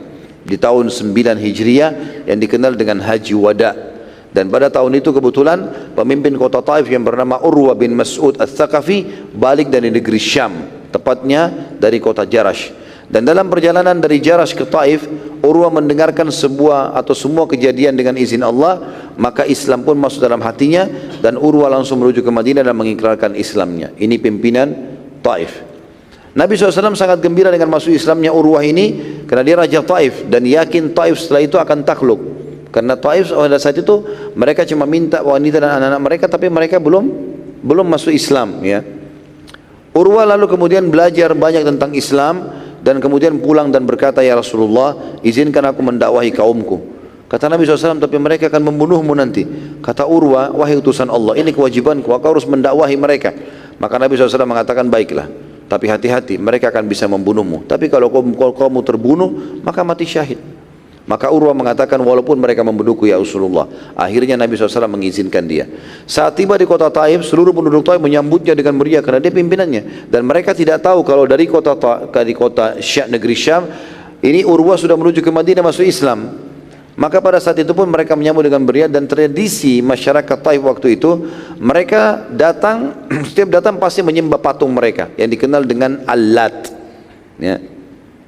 di tahun 9 Hijriah yang dikenal dengan Haji Wada. Dan pada tahun itu kebetulan pemimpin kota Taif yang bernama Urwa bin Mas'ud Al-Thaqafi balik dari negeri Syam, tepatnya dari kota Jarash. Dan dalam perjalanan dari Jarash ke Taif, Urwa mendengarkan semua kejadian dengan izin Allah, maka Islam pun masuk dalam hatinya dan Urwa langsung menuju ke Madinah dan mengikrarkan Islamnya. Ini pimpinan Taif. Nabi SAW sangat gembira dengan masuk Islamnya Urwah ini karena dia raja Taif dan yakin Taif setelah itu akan takluk. Karena Taif pada saat itu mereka cuma minta wanita dan anak-anak mereka, tapi mereka belum masuk Islam, ya. Urwa lalu kemudian belajar banyak tentang Islam dan kemudian pulang dan berkata, ya Rasulullah, izinkan aku mendakwahi kaumku. Kata Nabi SAW, tapi mereka akan membunuhmu nanti. Kata Urwa, wahai utusan Allah, ini kewajibanku, aku harus mendakwahi mereka. Maka Nabi SAW mengatakan, baiklah, tapi hati-hati, mereka akan bisa membunuhmu. Tapi kalau kamu terbunuh, maka mati syahid. Maka Urwa mengatakan, walaupun mereka membunuhku ya Rasulullah. Akhirnya Nabi SAW mengizinkan dia. Saat tiba di kota Taif, seluruh penduduk Taif menyambutnya dengan meriah karena dia pimpinannya. Dan mereka tidak tahu kalau dari negeri Syam, ini Urwa sudah menuju ke Madinah masuk Islam. Maka pada saat itu pun mereka menyambut dengan meriah, dan tradisi masyarakat Taif waktu itu, mereka datang, setiap datang pasti menyembah patung mereka yang dikenal dengan Al-Lat, ya.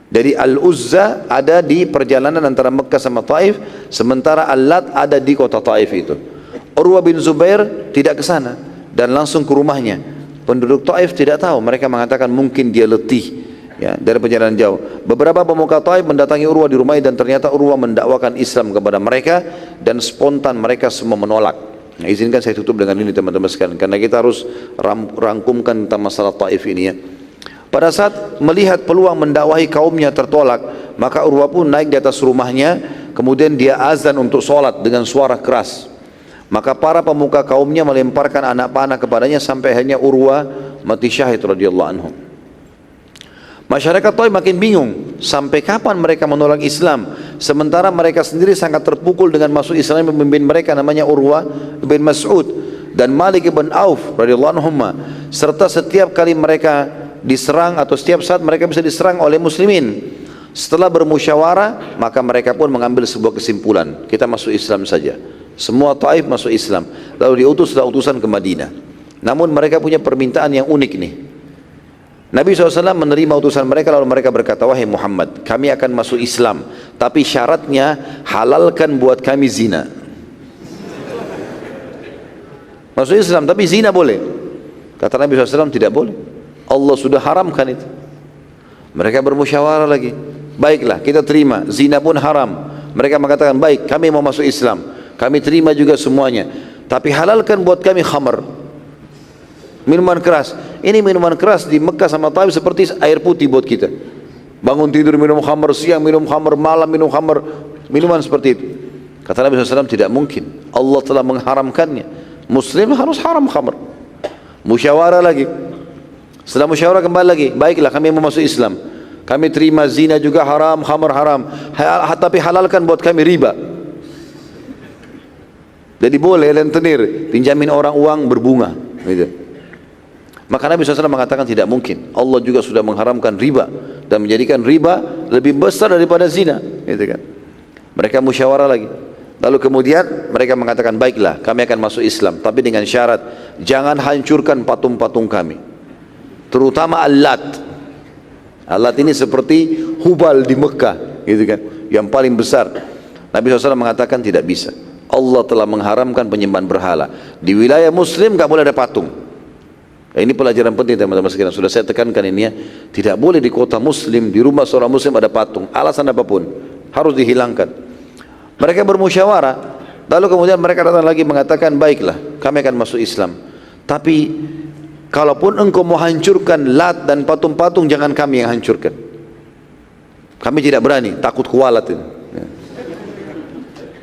Jadi Al-Uzza ada di perjalanan antara Mekah sama Taif, sementara Al-Lat ada di kota Taif itu. Urwa bin Zubair tidak ke sana dan langsung ke rumahnya. Penduduk Taif tidak tahu, mereka mengatakan mungkin dia letih, ya, dari perjalanan jauh. Beberapa pemuka Taif mendatangi Urwa di rumahnya dan ternyata Urwa mendakwakan Islam kepada mereka dan spontan mereka semua menolak. Nah, izinkan saya tutup dengan ini teman-teman sekalian, karena kita harus rangkumkan tentang masalah Taif ini, ya. Pada saat melihat peluang mendakwahi kaumnya tertolak, maka Urwa pun naik di atas rumahnya, kemudian dia azan untuk sholat dengan suara keras. Maka para pemuka kaumnya melemparkan anak panah kepadanya sampai akhirnya Urwa mati syahid radhiyallahu anhu. Masyarakat Taif makin bingung, sampai kapan mereka menolak Islam, sementara mereka sendiri sangat terpukul dengan masuk Islam. Pemimpin mereka namanya Urwa bin Mas'ud dan Malik bin Auf radhiyallahu anhuma, serta setiap kali mereka diserang atau setiap saat mereka bisa diserang oleh muslimin. Setelah bermusyawarah, maka mereka pun mengambil sebuah kesimpulan, kita masuk Islam saja. Semua Taif masuk Islam, lalu diutuslah utusan ke Madinah. Namun mereka punya permintaan yang unik nih. Nabi SAW menerima utusan mereka, lalu mereka berkata, wahai Muhammad, kami akan masuk Islam, tapi syaratnya halalkan buat kami zina. Masuk Islam tapi zina boleh? Kata Nabi SAW, tidak boleh, Allah sudah haramkan itu. Mereka bermusyawarah lagi, baiklah kita terima, zina pun haram. Mereka mengatakan, baik, kami mau masuk Islam, kami terima juga semuanya, tapi halalkan buat kami khamar, minuman keras. Ini minuman keras di Mekah sama Taif seperti air putih buat kita. Bangun tidur minum khamar, siang minum khamar, malam minum khamar, minuman seperti itu. Kata Nabi SAW, tidak mungkin, Allah telah mengharamkannya. Muslim harus haram khamar. Musyawarah lagi. Setelah musyawarah kembali lagi, baiklah kami mau masuk Islam. Kami terima zina juga haram, khamar haram, tapi halalkan buat kami riba. Jadi boleh rentenir, pinjamin orang uang berbunga, gitu. Maka Nabi SAW mengatakan tidak mungkin. Allah juga sudah mengharamkan riba dan menjadikan riba lebih besar daripada zina, gitu kan. Mereka musyawarah lagi. Lalu kemudian mereka mengatakan, baiklah kami akan masuk Islam, tapi dengan syarat jangan hancurkan patung-patung kami, terutama Al-Lat. Al-Lat ini seperti Hubal di Mekah, gitu kan, yang paling besar. Nabi SAW mengatakan tidak bisa. Allah telah mengharamkan penyembahan berhala. Di wilayah Muslim gak boleh ada patung. Ini pelajaran penting teman-teman sekalian. Sudah saya tekankan ini ya. Tidak boleh di kota Muslim, di rumah seorang Muslim ada patung. Alasan apapun harus dihilangkan. Mereka bermusyawarah. Lalu kemudian mereka datang lagi mengatakan, baiklah kami akan masuk Islam, tapi kalaupun engkau mau hancurkan Lat dan patung-patung, jangan kami yang hancurkan. Kami tidak berani, takut kualat ini. Ya.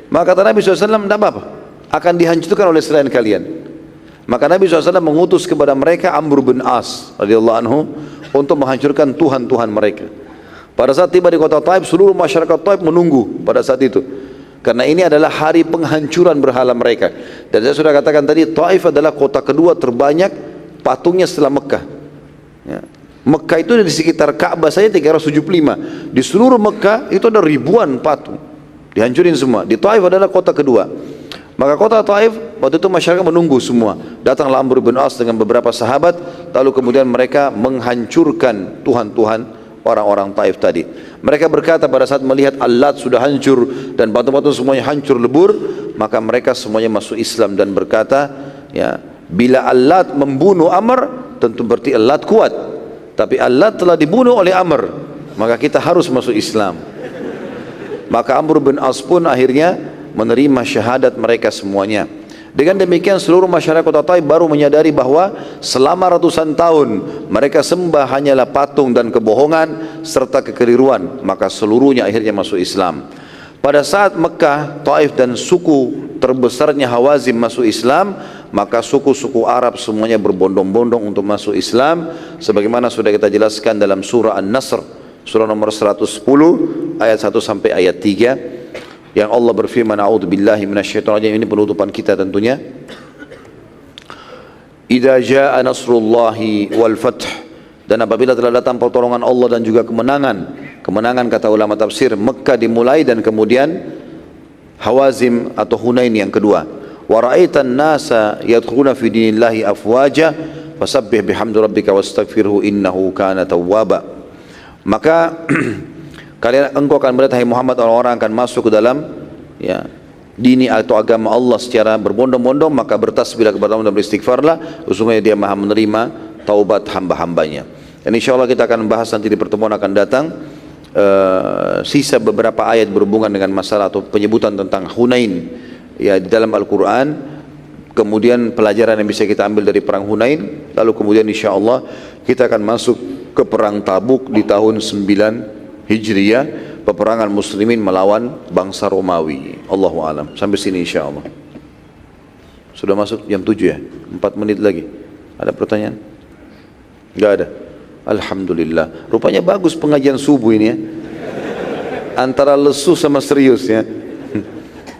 Maka kata Nabi SAW, tidak apa-apa, akan dihancurkan oleh selain kalian. Maka Nabi SAW mengutus kepada mereka Amr bin As radhiyallahu anhu untuk menghancurkan Tuhan-Tuhan mereka. Pada saat tiba di kota Taif, seluruh masyarakat Taif menunggu pada saat itu, karena ini adalah hari penghancuran berhala mereka. Dan saya sudah katakan tadi, Taif adalah kota kedua terbanyak patungnya setelah Mekah. Ya. Mekah itu di sekitar Ka'bah saja 375. Di seluruh Mekah itu ada ribuan patung, dihancurin semua. Di Taif adalah kota kedua. Maka kota Taif waktu itu masyarakat menunggu semua. Datanglah Amr bin As dengan beberapa sahabat, lalu kemudian mereka menghancurkan Tuhan-Tuhan orang-orang Taif tadi. Mereka berkata pada saat melihat Al-Lat sudah hancur dan patung-patung semuanya hancur lebur, maka mereka semuanya masuk Islam dan berkata, ya, bila Al-Lat membunuh Amr, tentu berarti Al-Lat kuat. Tapi Al-Lat telah dibunuh oleh Amr, maka kita harus masuk Islam. Maka Amr bin As pun akhirnya menerima syahadat mereka semuanya. Dengan demikian seluruh masyarakat kota Taif baru menyadari bahwa selama ratusan tahun mereka sembah hanyalah patung dan kebohongan serta kekeliruan. Maka seluruhnya akhirnya masuk Islam. Pada saat Mekah, Taif dan suku terbesarnya Hawazim masuk Islam, maka suku-suku Arab semuanya berbondong-bondong untuk masuk Islam, sebagaimana sudah kita jelaskan dalam surah An-Nasr, surah nomor 110 ayat 1 sampai ayat 3, yang Allah berfirman, a'udzubillahi minasyaitonir rajim. Ini penutupan kita tentunya. Idza jaa nasrullahi wal fath, dan apabila telah datang pertolongan Allah dan juga kemenangan. Kemenangan kata ulama tafsir, Mekah dimulai dan kemudian Hawazim atau Hunain yang kedua. Wa ra'aitan nasa yadkhuluna fi dinillahi afwaja fasabbih bihamdi rabbika wastaghfirhu innahu kana tawwaba. Maka engkau akan melihat, hai Muhammad, orang-orang akan masuk ke dalam, ya, dini atau agama Allah secara berbondong-bondong, maka bertasbihlah kepada Allah dan beristighfarlah, sesungguhnya Dia Maha menerima taubat hamba-hambanya. Dan insya Allah kita akan bahas nanti di pertemuan akan datang sisa beberapa ayat berhubungan dengan masalah atau penyebutan tentang Hunain, ya, di dalam Al-Quran. Kemudian pelajaran yang bisa kita ambil dari perang Hunain, lalu kemudian insya Allah kita akan masuk ke perang Tabuk di tahun 9 Hijriyah, peperangan muslimin melawan bangsa Romawi. Allahu alam. Sampai sini insyaallah. Sudah masuk jam 7 ya? 4 menit lagi. Ada pertanyaan? Enggak ada. Alhamdulillah. Rupanya bagus pengajian subuh ini ya. Antara lesu sama serius ya.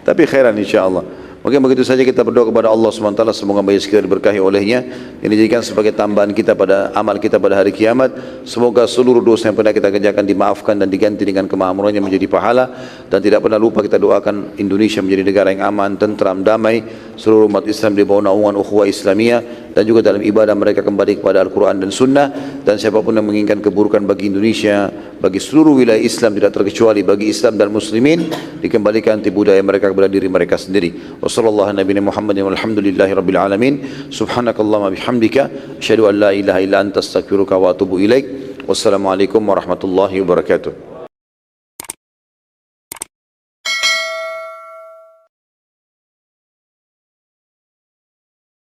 Tapi khairan insyaallah. Mungkin begitu saja, kita berdoa kepada Allah SWT, semoga banyak sekali diberkahi olehnya, yang dijadikan sebagai tambahan kita pada amal kita pada hari kiamat. Semoga seluruh dosa yang pernah kita kerjakan dimaafkan dan diganti dengan kemakmurannya menjadi pahala. Dan tidak pernah lupa kita doakan Indonesia menjadi negara yang aman, tentram, damai, seluruh umat Islam di bawah naungan ukhuwah Islamiyah, dan juga dalam ibadah mereka kembali kepada Al-Quran dan Sunnah. Dan siapapun yang menginginkan keburukan bagi Indonesia, bagi seluruh wilayah Islam, tidak terkecuali bagi Islam dan Muslimin, dikembalikan anti budaya mereka kepada diri mereka sendiri. Wassallallahu ala nabiyina Muhammadin walhamdulillahi rabbil alamin. Subhanakallahumma bihamdika asyhadu an la ilaha illa anta astaghfiruka wa atubu ilaik. Wassalamualaikum warahmatullahi wabarakatuh.